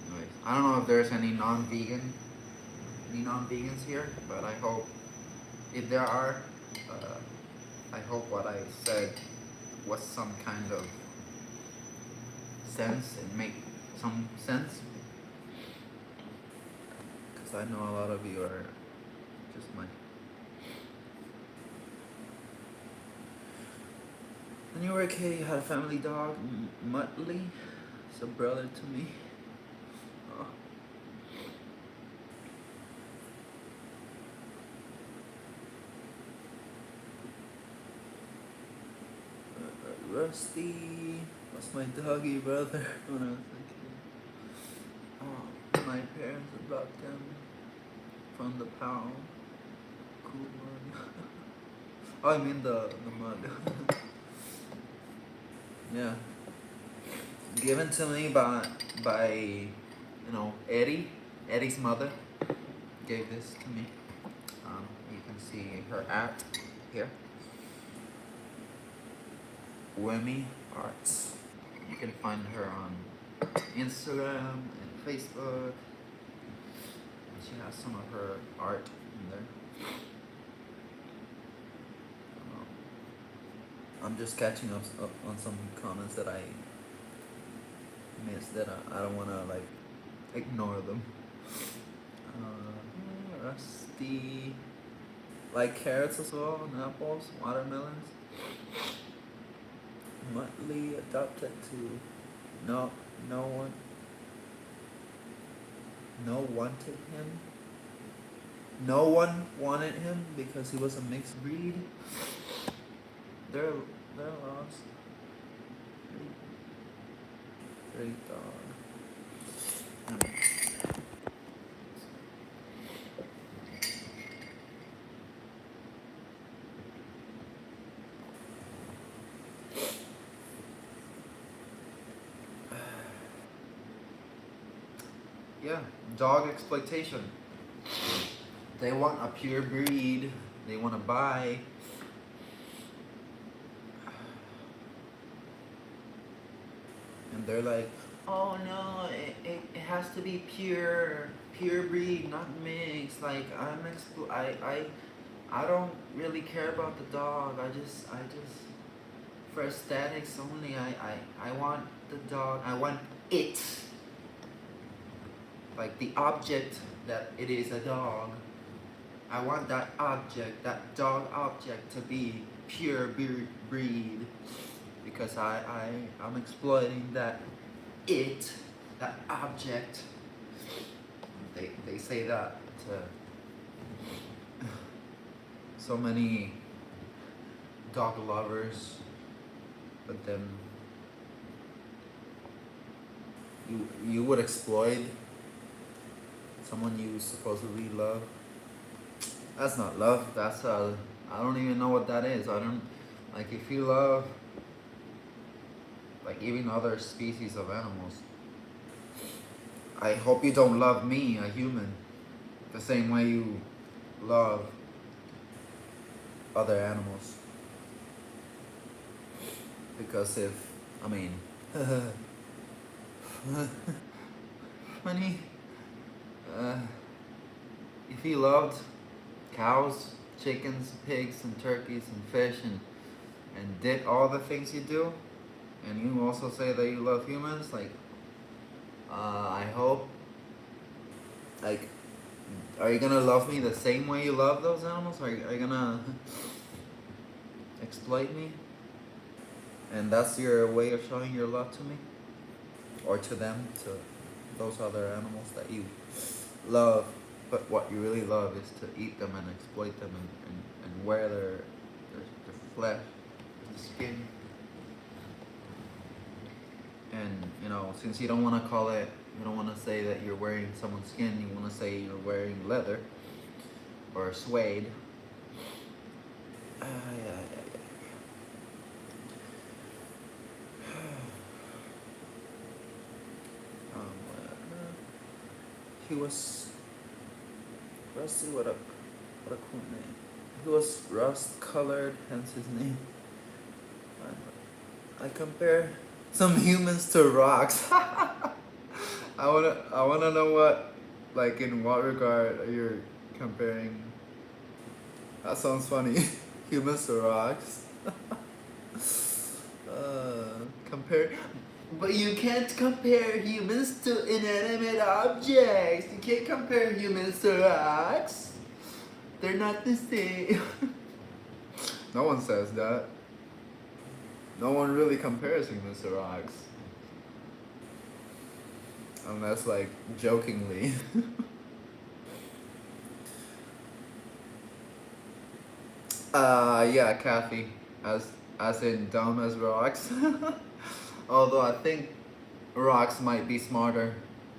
Anyways, I don't know if there's any non-vegans here, but I hope if there are, I hope what I said was some kind of sense and make some sense, because I know a lot of you are just my. When you were a kid, you had a family dog, Muttley. It's a brother to me. Oh. Rusty was my doggy brother when I was a kid. Oh, my parents adopted him from the pound. Cool mud. Oh, I mean the mud. Yeah. Given to me by Eddie's mother gave this to me. You can see her at here. Wemmy Arts. You can find her on Instagram and Facebook. She has some of her art in there. I'm just catching up on some comments that I missed that I don't want to like ignore them. Rusty. Like carrots as well, and apples, watermelons. Muttley adopted to no one wanted him. No one wanted him because he was a mixed breed. They're lost. Great dog. Yeah, dog exploitation. They want a pure breed. They want to buy. And they're like, oh no, it has to be pure breed, not mixed. Like I don't really care about the dog. I just for aesthetics only. I want the dog. I want it. Like the object that it is a dog. I want that object, that dog object, to be pure breed, because I'm exploiting that object. They say that to so many dog lovers, but then you would exploit someone you supposedly love. That's not love. That's I don't even know what that is. I don't like if you love like even other species of animals. I hope you don't love me, a human, the same way you love other animals. Because funny, if you loved cows, chickens, pigs, and turkeys, and fish, and did all the things you do, and you also say that you love humans, like, I hope, like, Are you gonna love me the same way you love those animals? Are you gonna exploit me? And that's your way of showing your love to me? Or to them, to those other animals that you love, but what you really love is to eat them and exploit them and wear their flesh, the skin. And you know, since you don't want to call it, you don't want to say that you're wearing someone's skin, you want to say you're wearing leather or suede. Yeah. He was Rusty. What a cool name. He was rust colored, hence his name. I compare some humans to rocks. I wanna know what, like, in what regard you're comparing. That sounds funny. Humans to rocks. Compare, but you can't compare humans to inanimate objects. You can't compare humans to rocks. They're not the same. No one says that. No one really compares humans to rocks. Unless, like, jokingly. Yeah, Kathy. As in dumb as rocks. Although I think rocks might be smarter.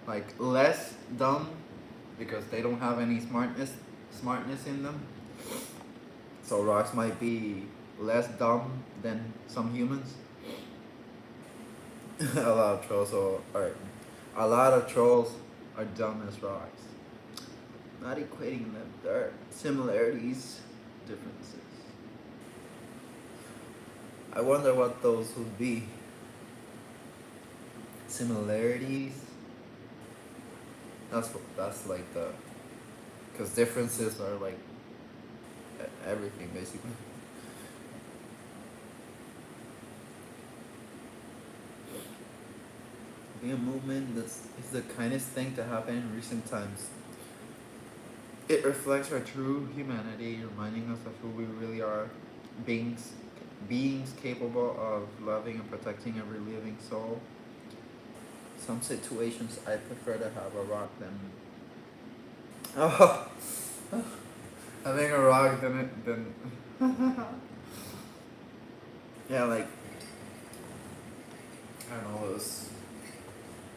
Like, less dumb, because they don't have any smartness in them. So rocks might be less dumb than some humans. A lot of trolls are dumb as rocks. Not equating them. There are similarities, differences. I wonder what those would be. Similarities. That's like the, because differences are like everything basically. Being a movement is the kindest thing to happen in recent times. It reflects our true humanity, reminding us of who we really are, beings capable of loving and protecting every living soul. Some situations I prefer to have a rock than having a rock than yeah, like, I don't know, those,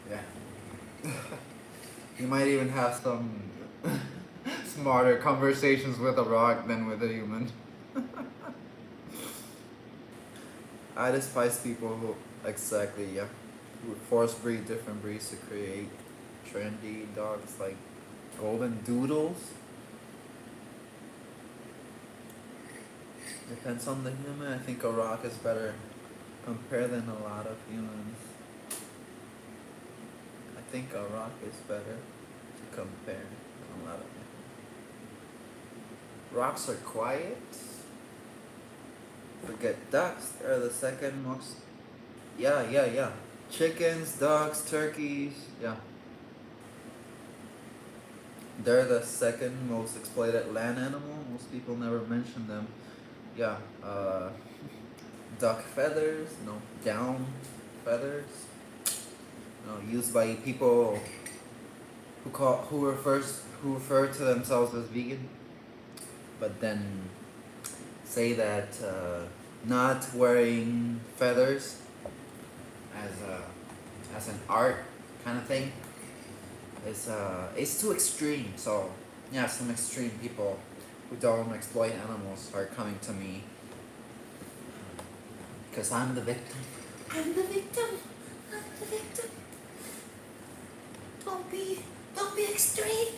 yeah. You might even have some smarter conversations with a rock than with a human. I despise people who who force breed different breeds to create trendy dogs like golden doodles. Depends on the human. I think a rock is better compared than a lot of humans. I think a rock is better to compare than a lot of humans. Rocks are quiet. Forget ducks. They're the second most. Yeah. Chickens, ducks, turkeys. Yeah. They're the second most exploited land animal. Most people never mention them. Yeah. Duck feathers. Down feathers. Used by people who refer to themselves as vegan, but then say that not wearing feathers as an art kind of thing is too extreme. So yeah, some extreme people who don't exploit animals are coming to me because I'm the victim. I'm the victim. Don't be extreme.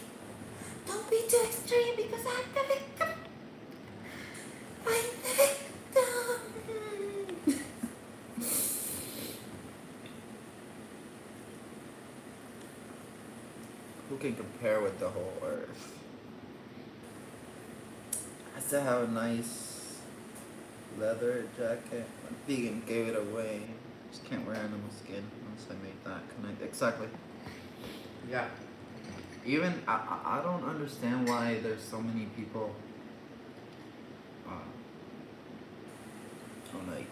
Don't be too extreme because I'm the victim. I'm the victim. Who can compare with the whole earth? I still have a nice leather jacket. Vegan gave it away. Just can't wear animal skin unless I made that connect. Exactly. Yeah. even I don't understand why there's so many people like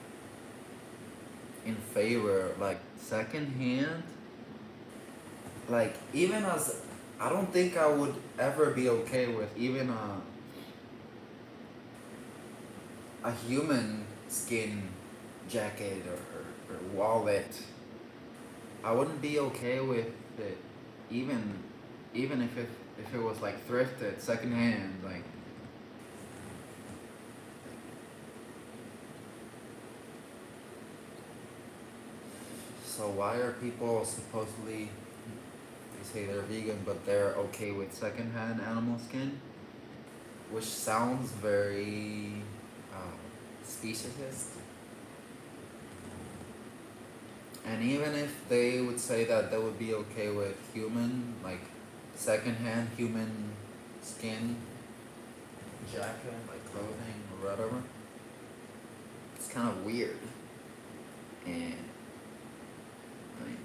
in favor like second hand. Like even as I don't think I would ever be okay with even a human skin jacket or wallet. I wouldn't be okay with it even even if it was like thrifted secondhand like. So why are people supposedly they say they're vegan but they're okay with secondhand animal skin, which sounds very speciesist. And even if they would say that they would be okay with human, like secondhand human skin jacket, like clothing or whatever, it's kind of weird. And I mean,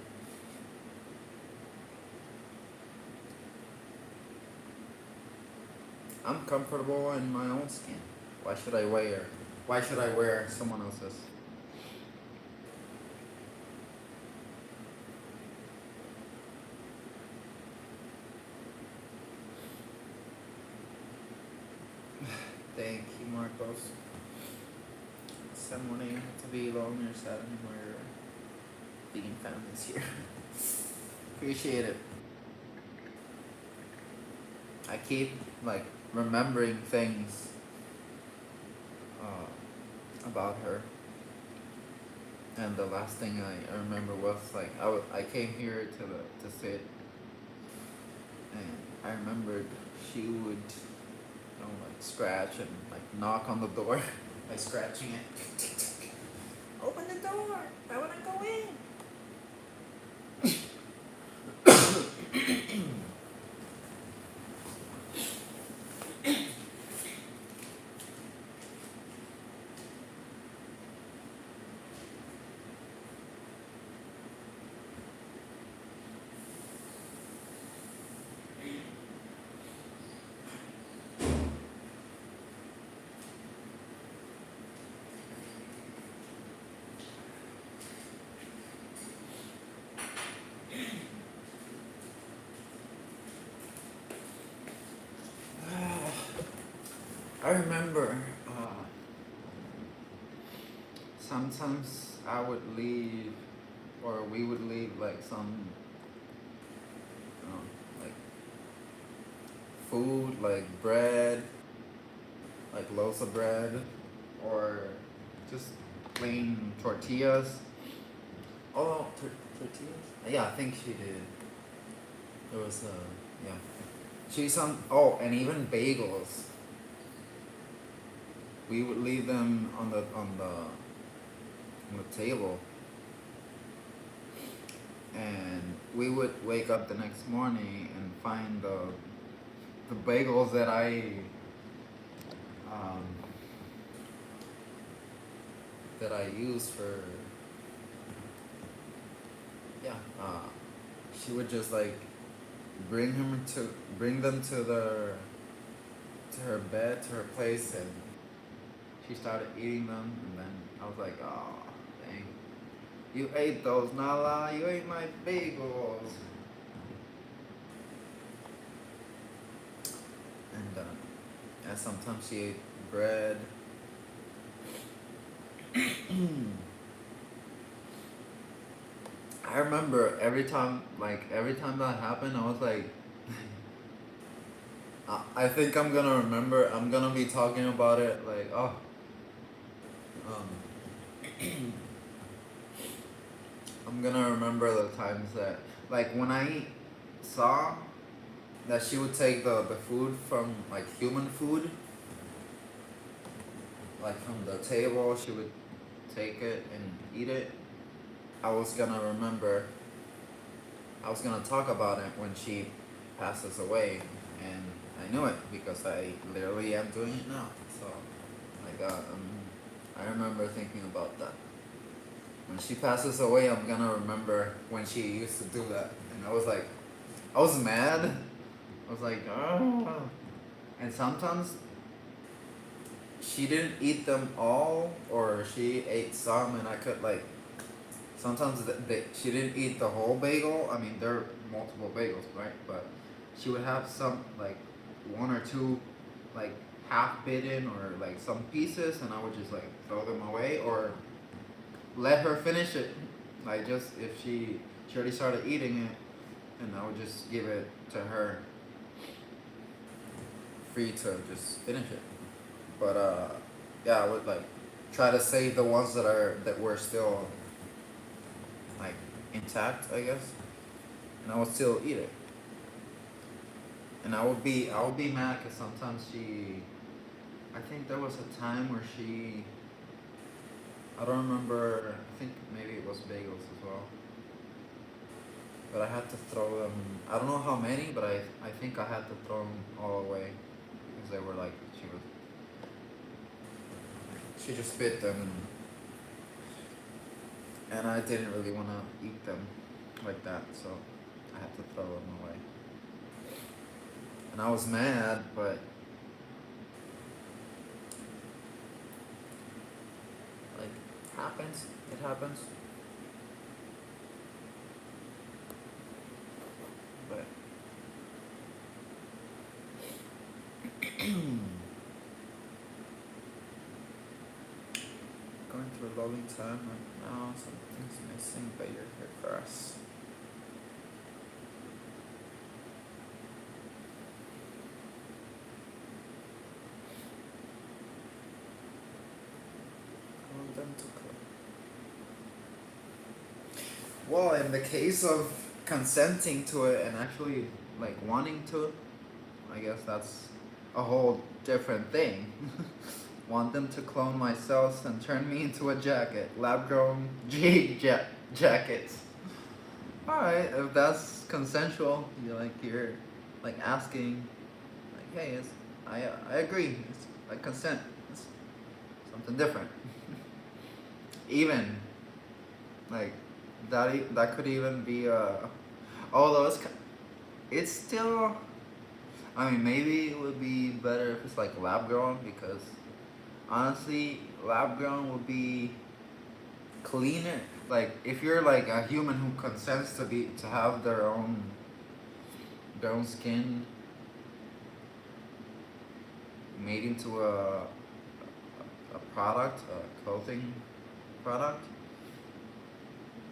I'm comfortable in my own skin. Why should I wear? Why should I wear someone else's? Thank you, Marcos. Someone ain't have to be alone or sad anymore. Vegan families here. Appreciate it. I keep like remembering things about her, and the last thing I remember was like I came here to sit, and I remembered she would like scratch and like knock on the door by scratching it. Open the door! I wanna go in. I remember sometimes I would leave, or we would leave like some like food, like bread, like loaves of bread, or just plain tortillas. Oh, tortillas? Yeah, I think she did. There was yeah. She some and even bagels. We would leave them on the table, and we would wake up the next morning and find the bagels that um, I use for yeah. She would just like bring them to her bed, to her place, and she started eating them, and then I was like, oh, dang. You ate those, Nala. You ate my bagels. And yeah, sometimes she ate bread. I remember every time that happened, I was like, I think I'm gonna remember. I'm gonna be talking about it like, oh, I'm gonna remember the times that, like, when I saw that she would take the food from, like, human food, like, from the table, she would take it and eat it. I was gonna talk about it when she passes away, and I knew it because I literally am doing it now. So, like, I remember thinking about that. When she passes away, I'm gonna remember when she used to do that, and I was like, I was mad, I was like, oh. And sometimes she didn't eat them all, or she ate some, and I could like. Sometimes she didn't eat the whole bagel. I mean, there are multiple bagels, right? But she would have some like one or two, like half bitten or like some pieces, and I would just like throw them away or let her finish it. Like just if she already started eating it, and I would just give it to her, free to just finish it. But yeah, I would like try to save the ones that were still like intact, I guess, and I would still eat it. And I would be mad because sometimes I think there was a time where I don't remember, I think maybe it was bagels as well. But I had to throw them, I don't know how many, but I think I had to throw them all away because they were like, she just bit them, and I didn't really want to eat them like that, so I had to throw them away. And I was mad, but like happens, it happens. But going through a lovely time right now. Something's missing, but you're here for us. Well, in the case of consenting to it and actually like wanting to, I guess that's a whole different thing. Want them to clone my cells and turn me into a jacket, lab-grown jade jackets. All right, if that's consensual, you're like asking, like, hey, I agree. It's like consent. It's something different. Even like that could even be although it's still. I mean, maybe it would be better if it's like lab grown, because honestly, lab grown would be cleaner. Like if you're like a human who consents to have their own skin made into a product, a clothing product,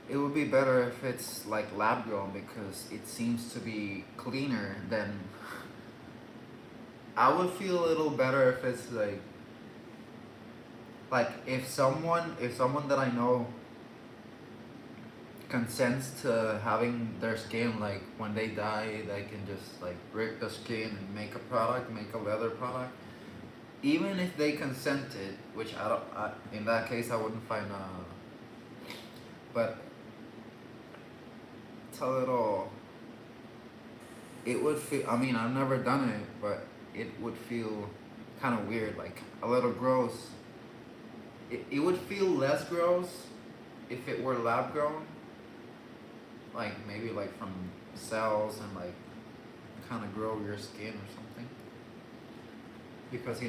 it would be better if it's like lab grown, because it seems to be cleaner than. I would feel a little better if it's like if someone that I know consents to having their skin, like when they die they can just like break the skin and make a product, make a leather product. Even if they consented, which in that case I wouldn't find but it's a little, it would feel, I mean, I've never done it, but it would feel kind of weird, like a little gross. It would feel less gross if it were lab grown, like maybe like from cells and like kind of grow your skin or something. Because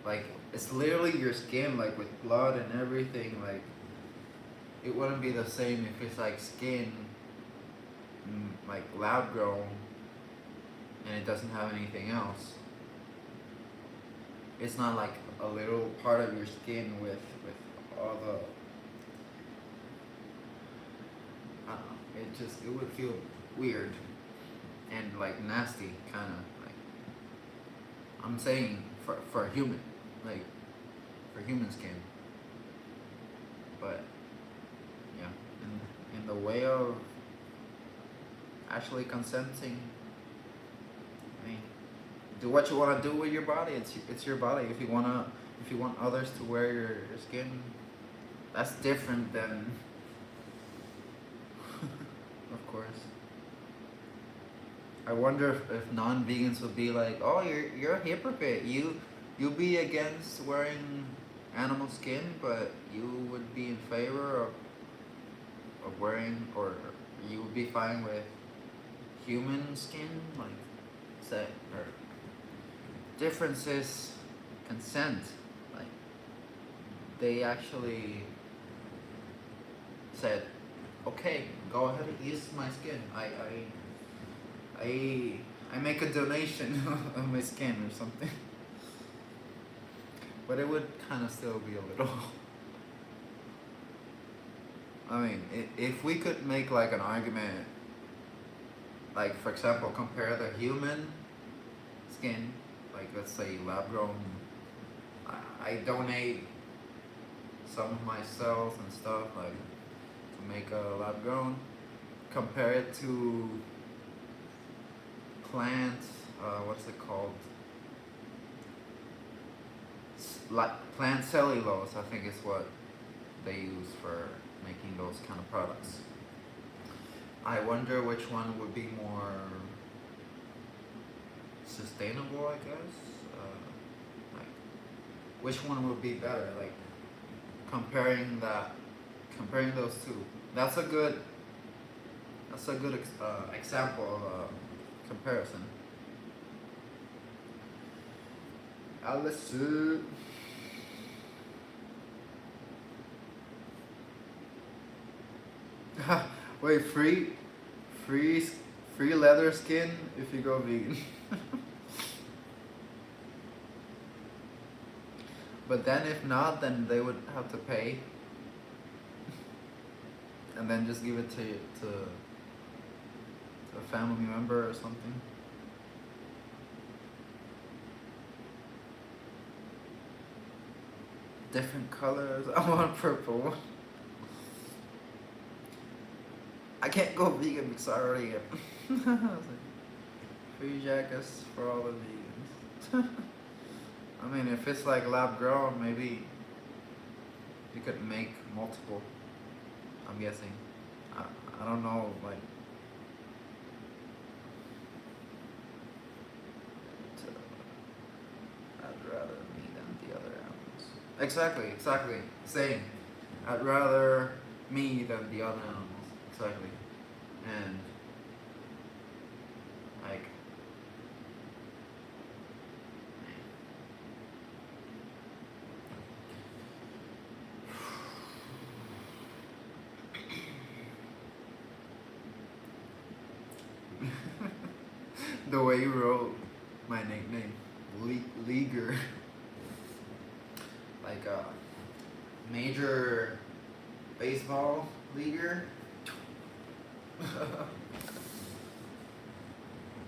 like it's literally your skin, like with blood and everything. Like it wouldn't be the same if it's like skin, like lab grown, and it doesn't have anything else. It's not like a little part of your skin with all the, I don't know, it would feel weird and like nasty, kind of like, I'm saying for a human, like for human skin. But yeah, in the way of actually consenting, I mean, do what you want to do with your body. It's your body. If you want others to wear your skin, that's different than of course. I wonder if non-vegans would be like, oh, you're a hypocrite. You be against wearing animal skin, but you would be in favor of wearing, or you would be fine with human skin. Like, say, or difference is consent. Like they actually said, okay, go ahead and use my skin. I make a donation of my skin or something. But it would kind of still be a little. I mean, if we could make like an argument, like for example, compare the human skin, like let's say lab grown. I donate some of my cells and stuff like to make a lab grown. Compare it to plant, what's it called? Like plant cellulose, I think is what they use for making those kind of products. I wonder which one would be more sustainable, I guess. Like, which one would be better? Like comparing those two. That's a good example of comparison. Alice. Wait, free leather skin if you go vegan. But then if not, then they would have to pay, and then just give it to a family member or something. Different colors. I want purple. I can't go vegan because I already get free jackets for all the vegans. I mean, if it's like lab grown, maybe you could make multiple. I'm guessing. I don't know, like. I'd rather me than the other animals. Exactly. Same. I'd rather me than the other animals. Exactly. And like the way you wrote my nickname, Lliguer, like a major baseball leaguer.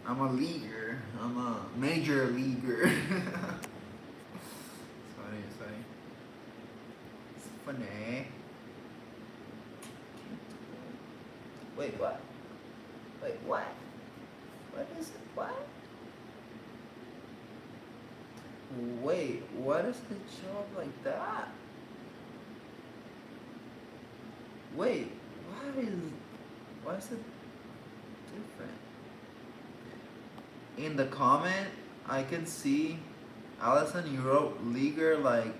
I'm a leaguer. I'm a major leaguer. Sorry. It's funny. Wait, what? What is it? What? Wait, what is the job like that? Wait, why is it different? In the comment, I can see, Allison, you wrote leaguer like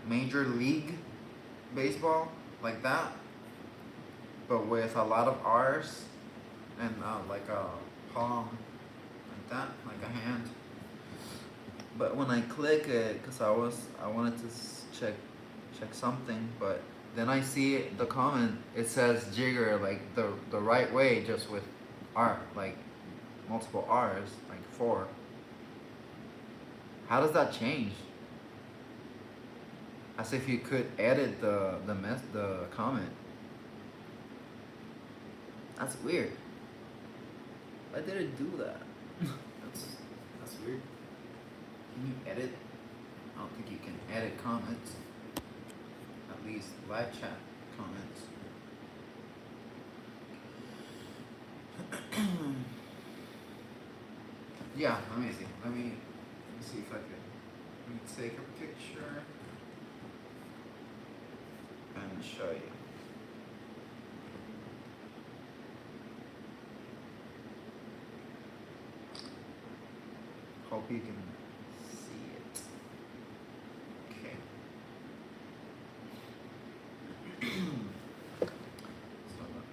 major league baseball, like that, but with a lot of R's and like a palm, like that, like a hand. But when I click it, cause I wanted to check something, but then I see the comment, it says Lliguer like the right way, just with R, like multiple R's, like 4. How does that change? As if you could edit the comment. That's weird. Why did it do that? that's weird. Can you edit? I don't think you can edit comments. At least live chat comments. Yeah, amazing. Let me see if I can take a picture and show you. Hope you can see it. Okay. So look.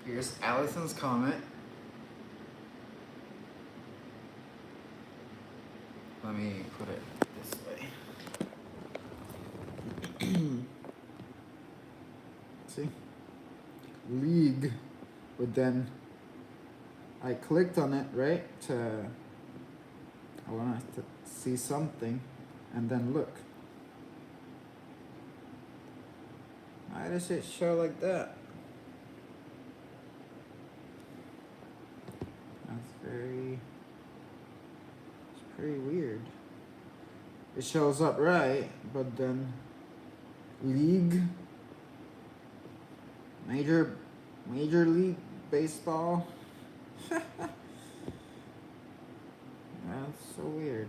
Here's Allison's comment. Let me put it this way. See? League. But then I clicked on it, right? I want to see something. And then look. Why does it show like that? It's pretty weird. It shows up right, but then league, major league baseball. That's so weird.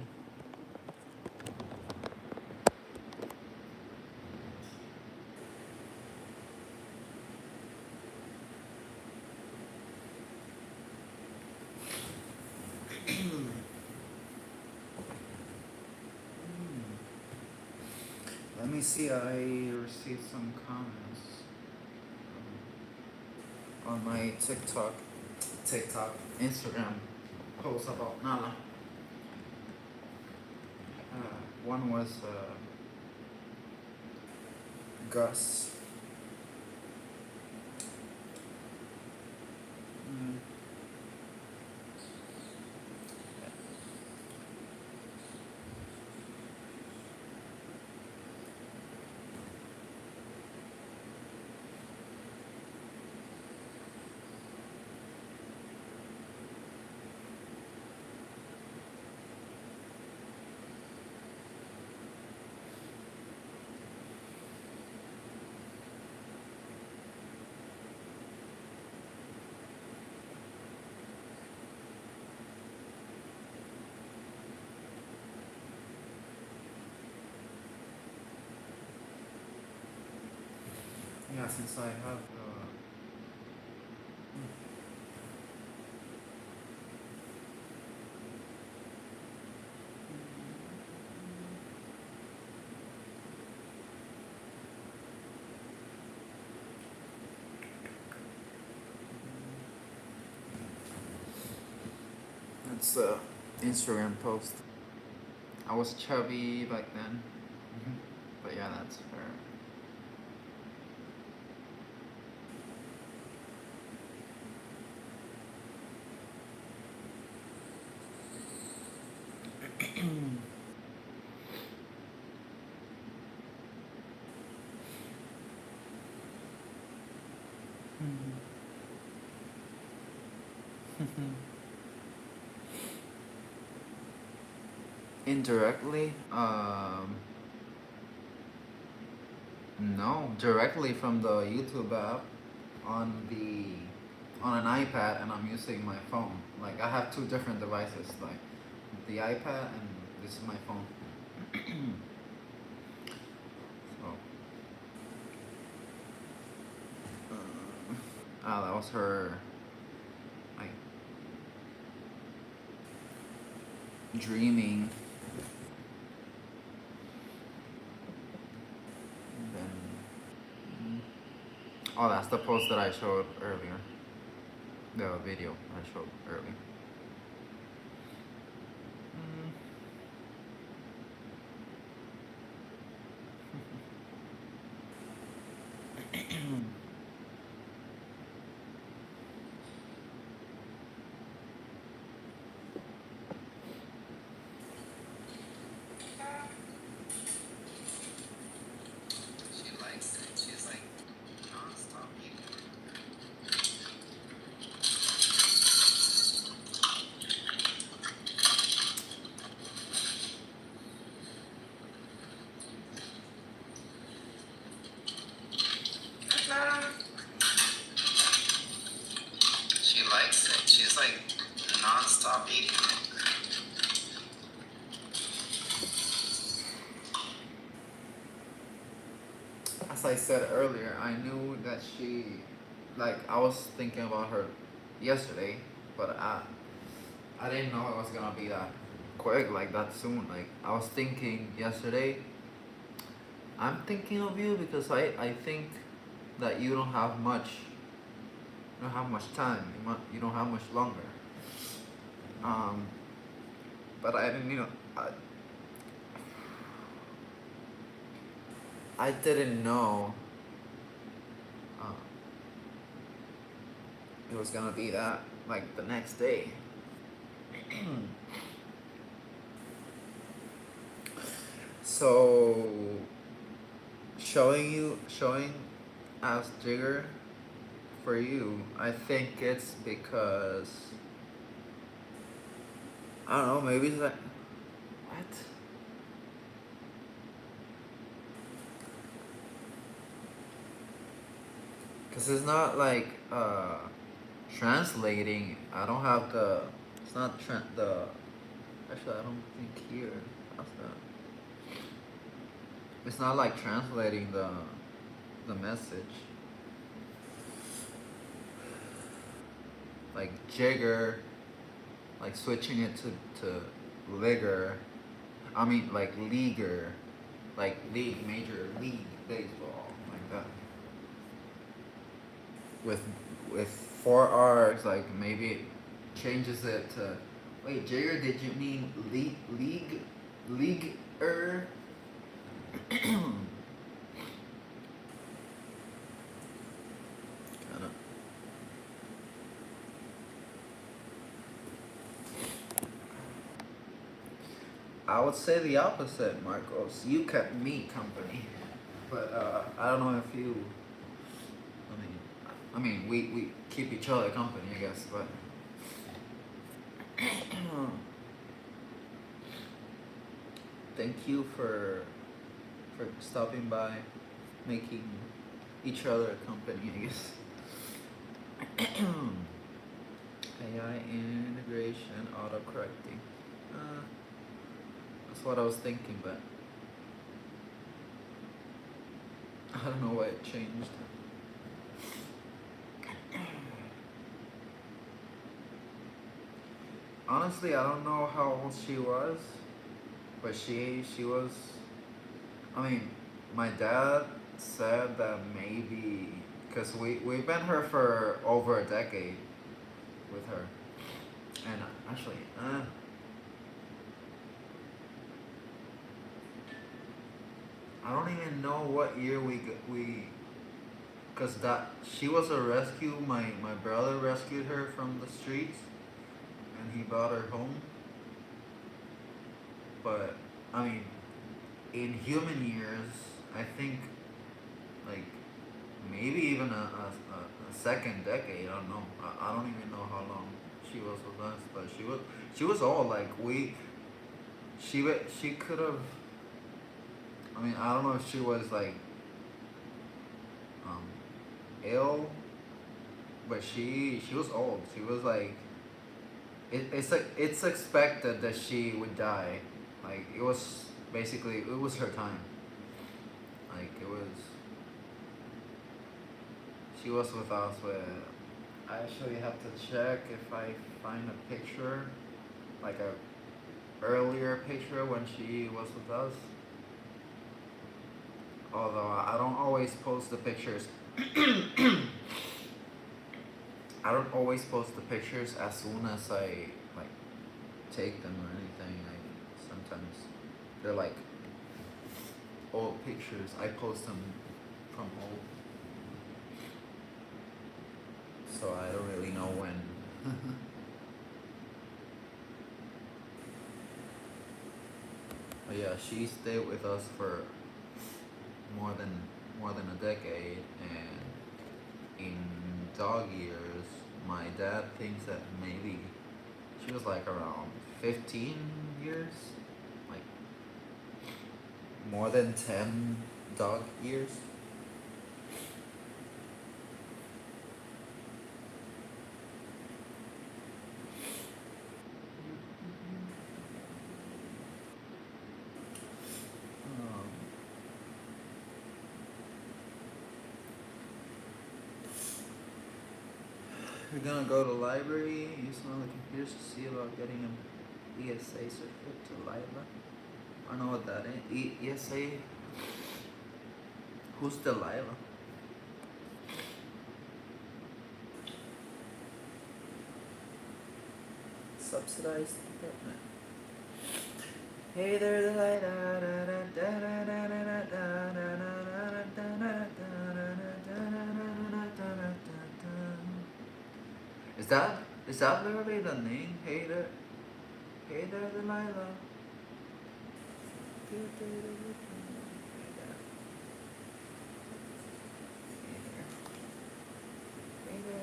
Let me see, I received some comments on my TikTok, Instagram post about Nala. One was Gus. Yeah, since I have that's the Instagram post. I was chubby back then, but yeah, that's fair. Indirectly, no, directly from the YouTube app on an iPad, and I'm using my phone. Like I have two different devices, like the iPad and this is my phone. So, that was her, like, dreaming. And then, oh, that's the post that I showed earlier. The video I showed earlier. She likes it. She's like non-stop eating. She likes it. She's like non-stop eating it. As I said earlier, I knew that she, like, I was thinking about her yesterday, but I didn't know it was gonna be that quick, like that soon. Like I was thinking yesterday, I'm thinking of you because I think that you don't have much You don't have much time. You don't have much longer. Um, but I didn't, I didn't know uh, it was gonna be that like the next day. So showing as Jigger for you, I think it's because I don't know, maybe it's like what? Cause it's not like translating. I don't have the. It's not the. Actually, I don't think here. How's that? It's not like translating the message. Like Jigger, like switching it to Ligger. I mean like Lliguer, like league, major league baseball, like that. With with four R's, like maybe it changes it to. Wait, Jigger, did you mean leaguer? Kind of. I would say the opposite, Marcos. You kept me company, but I don't know if you. I mean, we keep each other company, I guess, but. Thank you for stopping by, making each other company, I guess. AI integration, auto correcting. That's what I was thinking, but I don't know why it changed. Honestly, I don't know how old she was, but she was. I mean, my dad said that maybe because we've been her for over a decade with her, and actually, I don't even know what year cause that she was a rescue. My brother rescued her from the streets, and he brought her home. But I mean, in human years, I think like maybe even a second decade. I don't know. I don't even know how long she was with us, but she was old. Like she could have. I mean, I don't know if she was like um, ill, but she was old. She was like it's like it's expected that she would die. Like it was basically it was her time. Like it was she was with us. But I actually have to check if I find a picture, like a earlier picture when she was with us. Although I don't always post the pictures. I don't always post the pictures as soon as I like take them or anything. I sometimes they're like old pictures. I post them from old, so I don't really know when. But yeah, she stayed with us for more than more than a decade, and in dog years, my dad thinks that maybe she was like around 15 years, like more than 10 dog years. Um, You're gonna go to library, use one of the computers to see about getting an ESA certificate to Lila. I don't know what that is. ESA? Who's Delilah? subsidized apartment. Hey there, Delilah. Is that literally the name? Hey there, Delilah. Hey there,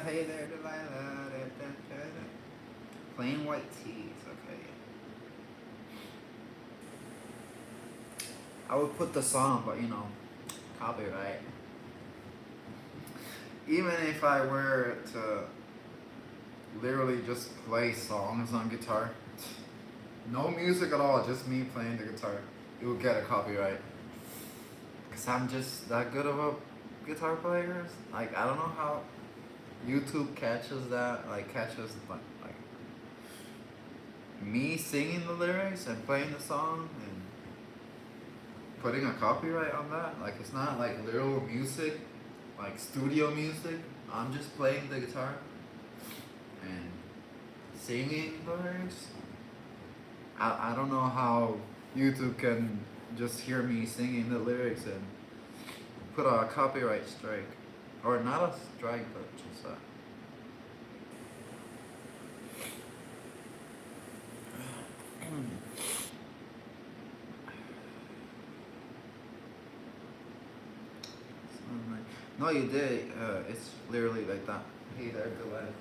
Hey there, Delilah. Plain white tees, okay. I would put the song, but copyright. Even if I were to literally just play songs on guitar, no music at all, just me playing the guitar, it would get a copyright. Cause I'm just that good of a guitar player. Like I don't know how YouTube catches that, catches me singing the lyrics and playing the song and putting a copyright on that. Like it's not like literal music, like studio music. I'm just playing the guitar and singing the lyrics. I don't know how YouTube can just hear me singing the lyrics and put a copyright strike. Or not a strike, but just a... No, you did. It's literally like that. Hey there, go ahead.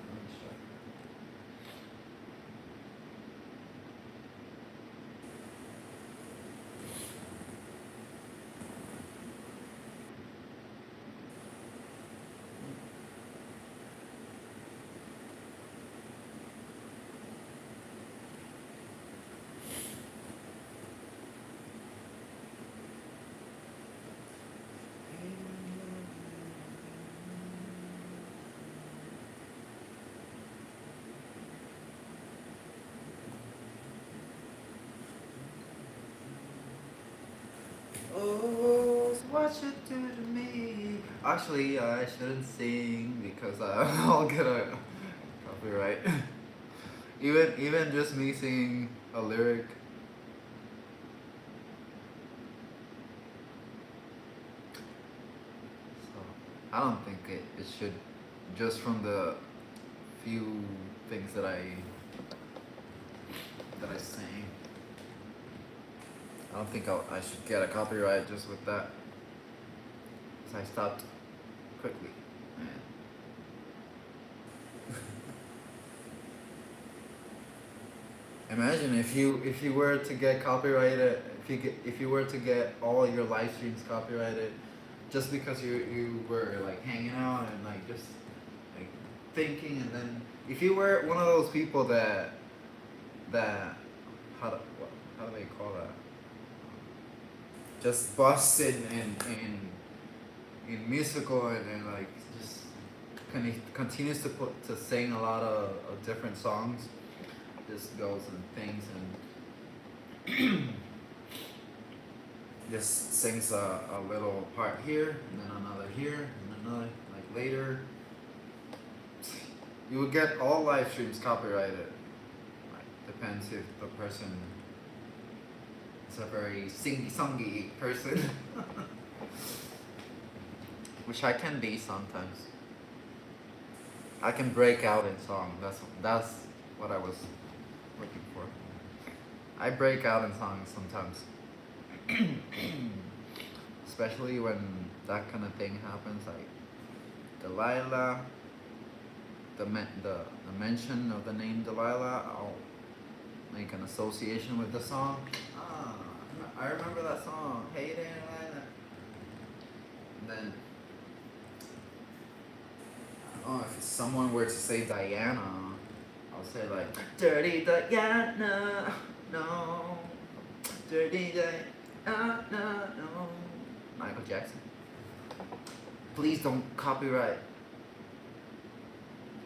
Oh, what you do to me? Actually, I shouldn't sing because I'll get a copyright. even just me singing a lyric. So I don't think it should. Just from the few things that I sang. I don't think I should get a copyright just with that. So I stopped quickly. Imagine if you were to get copyrighted, if you were to get all your live streams copyrighted, just because you were like hanging out and like just like thinking, and then if you were one of those people that how do they call that? Just busted in musical and like just continues to sing a lot of different songs. Just goes and things and just sings a little part here and then another here and another like later. You would get all live streams copyrighted. Like, depends if the person is a very singy-songy person. Which I can be sometimes. I can break out in song. That's what I was looking for. I break out in songs sometimes. Especially when that kind of thing happens, like Delilah, the mention of the name Delilah, I'll make an association with the song. Ah, I remember that song. Hey there, Delilah. And then, oh, if someone were to say Diana, I'll say like, Dirty Diana, no. Dirty Diana, no. Michael Jackson. Please don't copyright.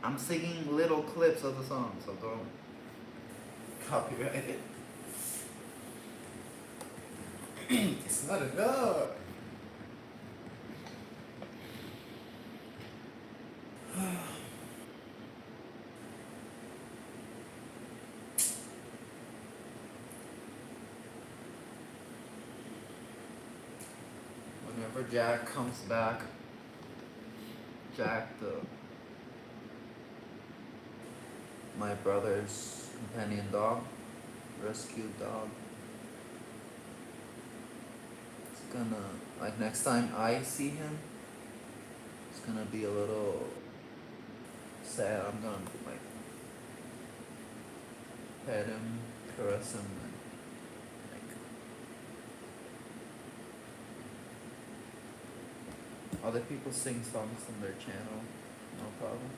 I'm singing little clips of the song, so don't copyright it. It's not enough. Whenever Jack comes back, Jack, my brother's companion dog, rescued dog, it's gonna, like, next time I see him, it's gonna be a little sad. I'm gonna like pet him, caress him, and like other people sing songs on their channel, no problem.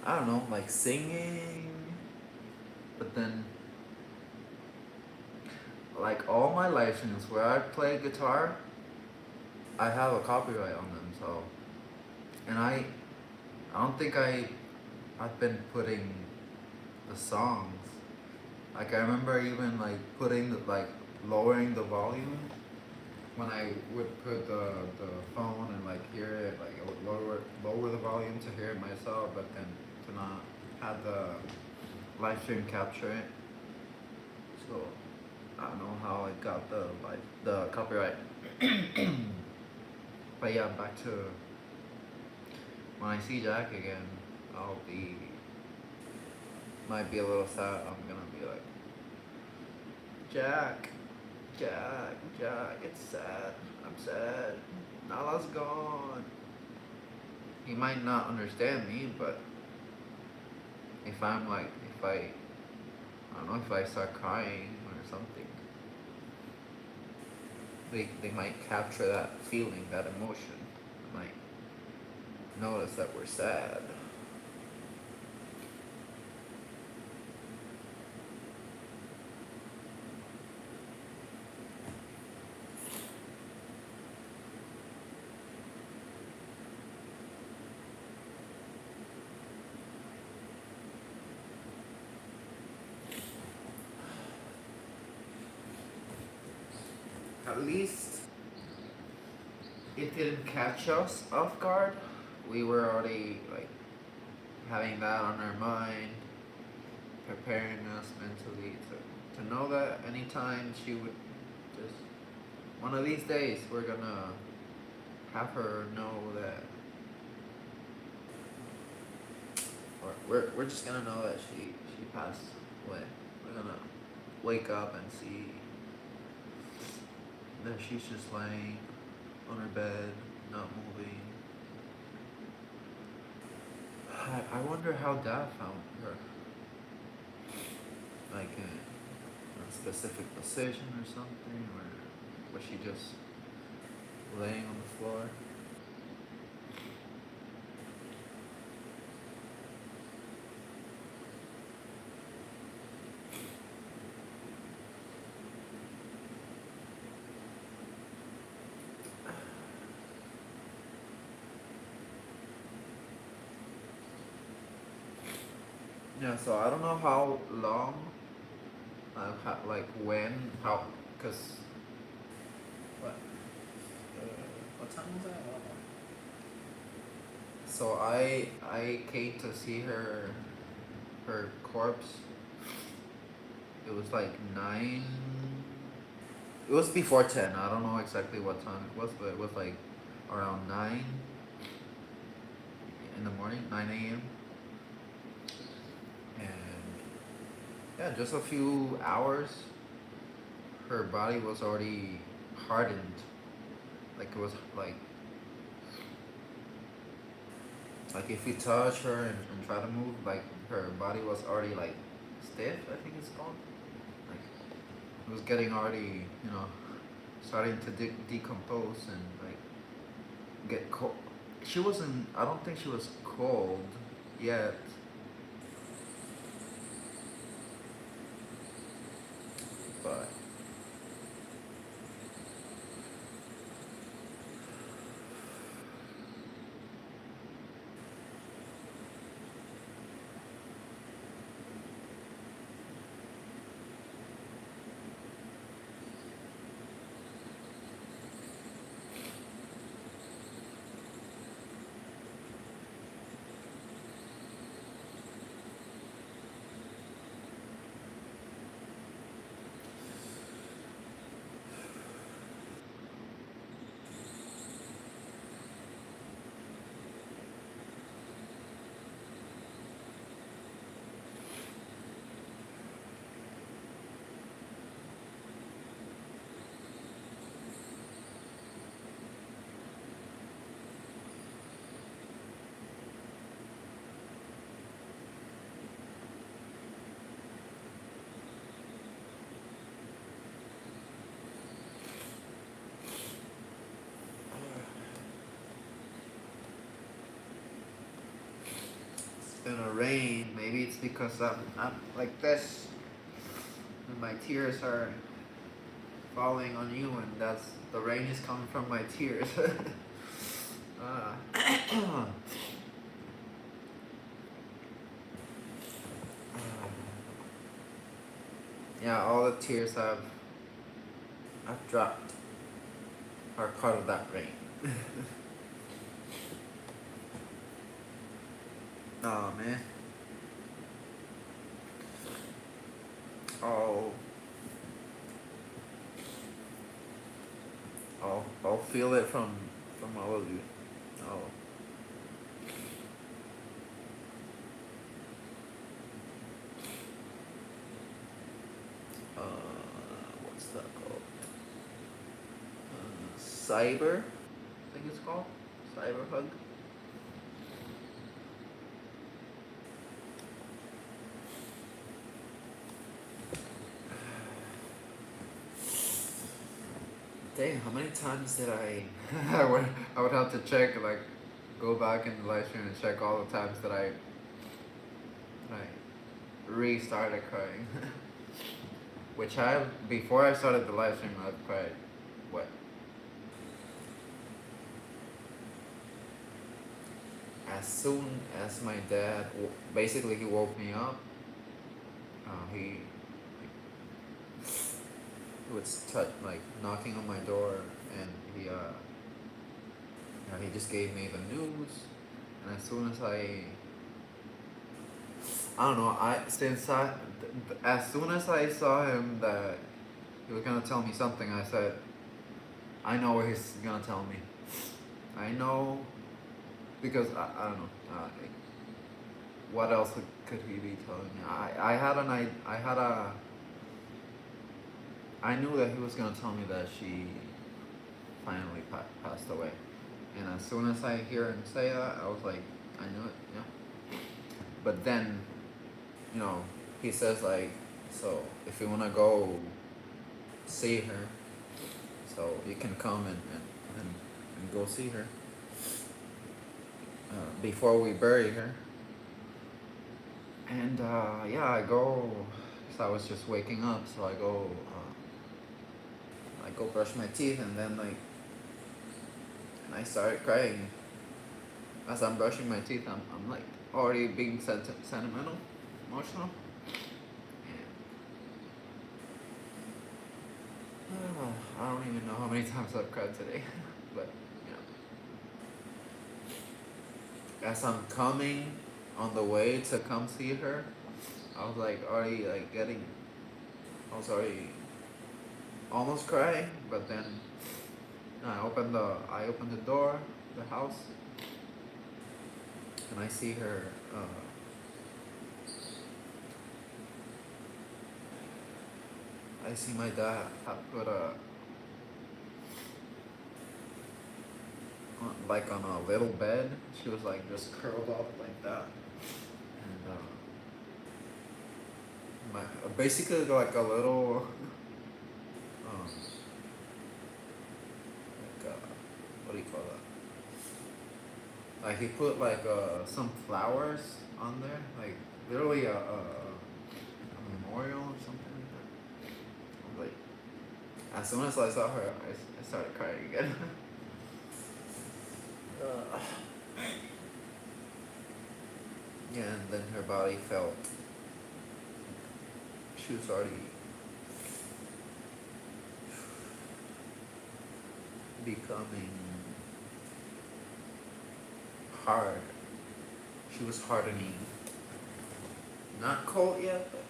I don't know, like singing, but then like all my live streams where I play guitar, I have a copyright on them, so, and I don't think I've been putting the songs. Like I remember even like putting the, like lowering the volume when I would put the phone and like hear it, like I would lower the volume to hear it myself, but then to not have the live stream capture it. So I don't know how I got the copyright. But yeah, back to when I see Jack again, might be a little sad. I'm gonna be like, Jack, it's sad. I'm sad. Nala's gone. He might not understand me, but if I'm like, I don't know, if I start crying or something, they might capture that feeling, that emotion. They might notice that we're sad. At least it didn't catch us off guard. We were already like having that on our mind, preparing us mentally to know that anytime she would just, one of these days we're gonna have her know that, or we're just gonna know that she passed away. We're gonna wake up and see that she's just laying on her bed, not moving. I wonder how Dad found her. Like in a specific position or something, or was she just laying on the floor? Yeah, so I don't know how long, like when, how, cause what? What time was that? So I came to see her corpse. It was like 9. It was before 10. I don't know exactly what time it was, but it was like around 9 in the morning, 9 a.m. And yeah, just a few hours, her body was already hardened. Like it was like if you touch her and try to move, like her body was already like stiff, I think it's called. Like it was getting already, starting to decompose and like get cold. She wasn't, I don't think she was cold yet. But in the rain. Maybe it's because I'm like this, and my tears are falling on you, and that's the rain is coming from my tears. uh, yeah, all the tears I've dropped are part of that rain. Oh man. Oh, I'll feel it from all of you. Oh. Uh, what's that called? Cyber, I think it's called. Cyber hug. Dang, how many times did I would have to check, like, go back in the live stream and check all the times that I restarted crying. Which before I started the live stream, I've cried, what? As soon as my dad, basically he woke me up, he was like knocking on my door, and he just gave me the news, and as soon as I don't know, as soon as I saw him that he was gonna tell me something, I said, I know what he's gonna tell me. I know, because I don't know, like, what else could he be telling me? I knew that he was gonna tell me that she finally passed away, and as soon as I hear him say that, I was like, I knew it, yeah. But then, he says, like, so if you wanna go see her, so you can come and go see her before we bury her. And yeah, I go, because I was just waking up, so I go brush my teeth, and then and I started crying. As I'm brushing my teeth, I'm like already being sentimental, emotional. And I don't even know how many times I've cried today, but as I'm coming on the way to come see her, I was already almost crying, but then I opened the door, the house, and I see her. I see my dad put on a little bed. She was just curled up like that, and basically like a little. What do you call that? Like he put some flowers on there, like literally a memorial or something like that. I was like, as soon as I saw her, I started crying again. Yeah, and then her body felt. She was already becoming hard. She was hardening. Not cold yet, but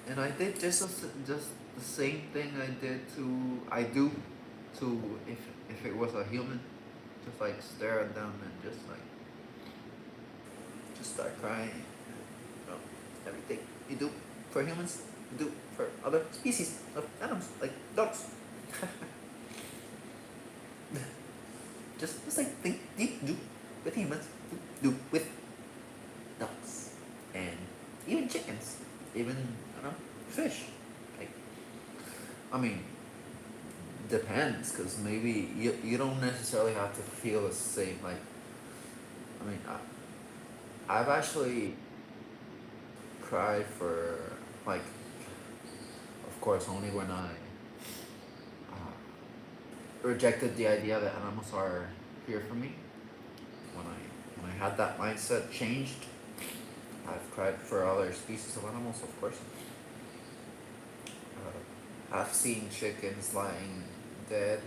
and I did just the same thing I do to if it was a human, just stare at them and just start crying. Everything you do for humans, you do for other species of animals like dogs. just the same thing you do with humans, you do with dogs and even chickens, even fish. depends, because maybe you don't necessarily have to feel the same. Like, I mean, I've actually cried for, like, of course, only when I rejected the idea that animals are here for me. When I had that mindset changed, I've cried for other species of animals, of course. I've seen chickens lying dead.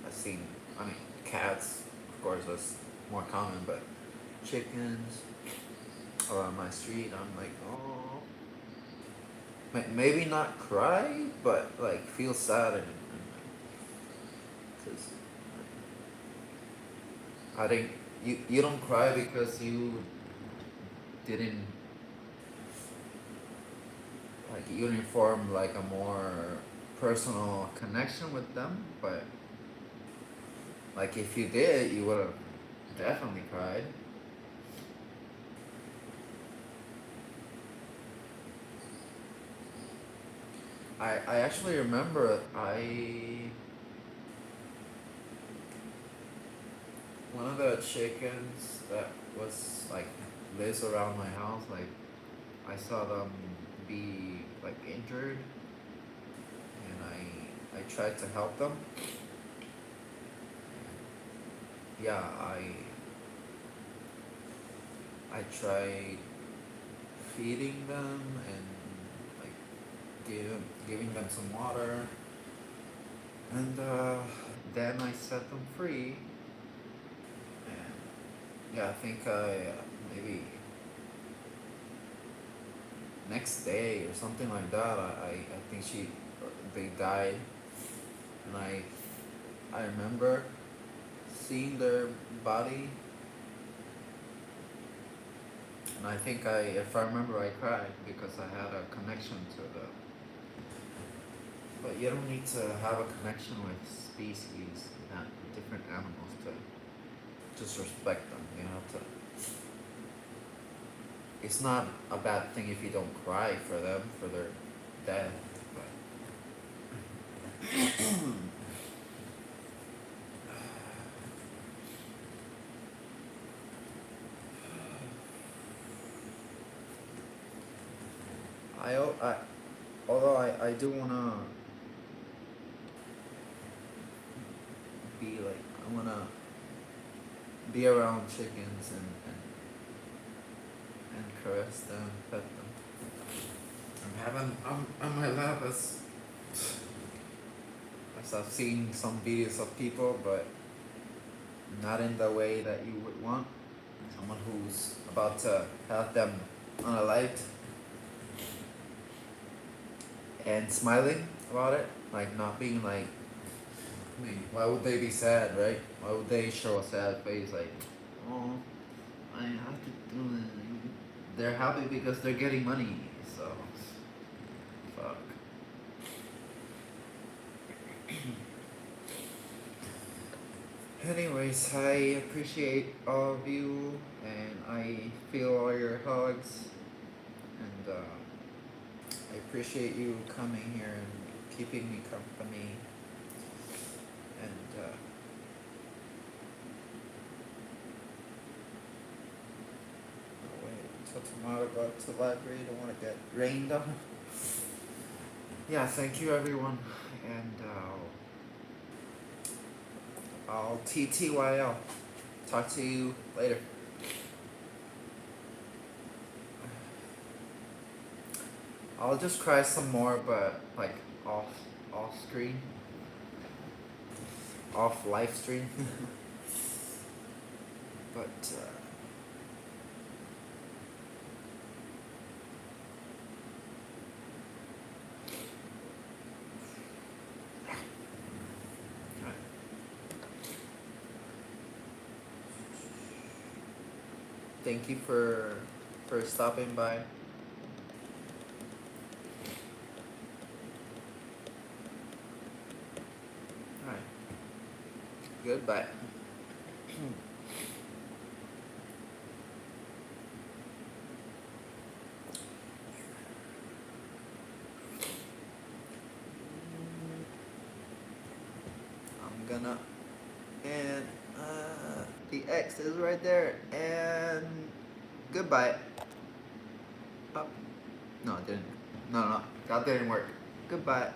I've seen, I mean, cats, of course, that's more common, but chickens on my street, I'm like, oh. Maybe not cry, but like feel sad and because I think you don't cry because you didn't like you didn't form like a more personal connection with them, but like if you did, you would have definitely cried. I actually remember one of the chickens that was like lives around my house, like I saw them be like injured and I tried to help them. Yeah, I tried feeding them and like giving them some water, and then I set them free. And yeah, I think maybe next day or something like that. I think they died, and I remember seeing their body, and I think if I remember, I cried because I had a connection to the. But you don't need to have a connection with species, not different animals, to just respect them. You have to. It's not a bad thing if you don't cry for them for their death, but I although I do wanna be like I wanna be around chickens and caress them, pet them. I'm on my lap as I've seen some videos of people, but not in the way that you would want. Someone who's about to have them unalived and smiling about it, like not being like, I mean, why would they be sad, right? Why would they show a sad face like, oh, I have to do it. They're happy because they're getting money, so fuck. Anyways, I appreciate all of you, and I feel all your hugs, and I appreciate you coming here and keeping me company, and I'll wait until tomorrow to go to the library. Don't want to get rained on. Yeah, thank you everyone, and I'll TTYL. Talk to you later. I'll just cry some more, but like off screen, off live stream. But alright. Thank you for stopping by. Alright. Goodbye. gonna, and the X is right there, and goodbye. Oh, no, it didn't. No, that didn't work. Goodbye.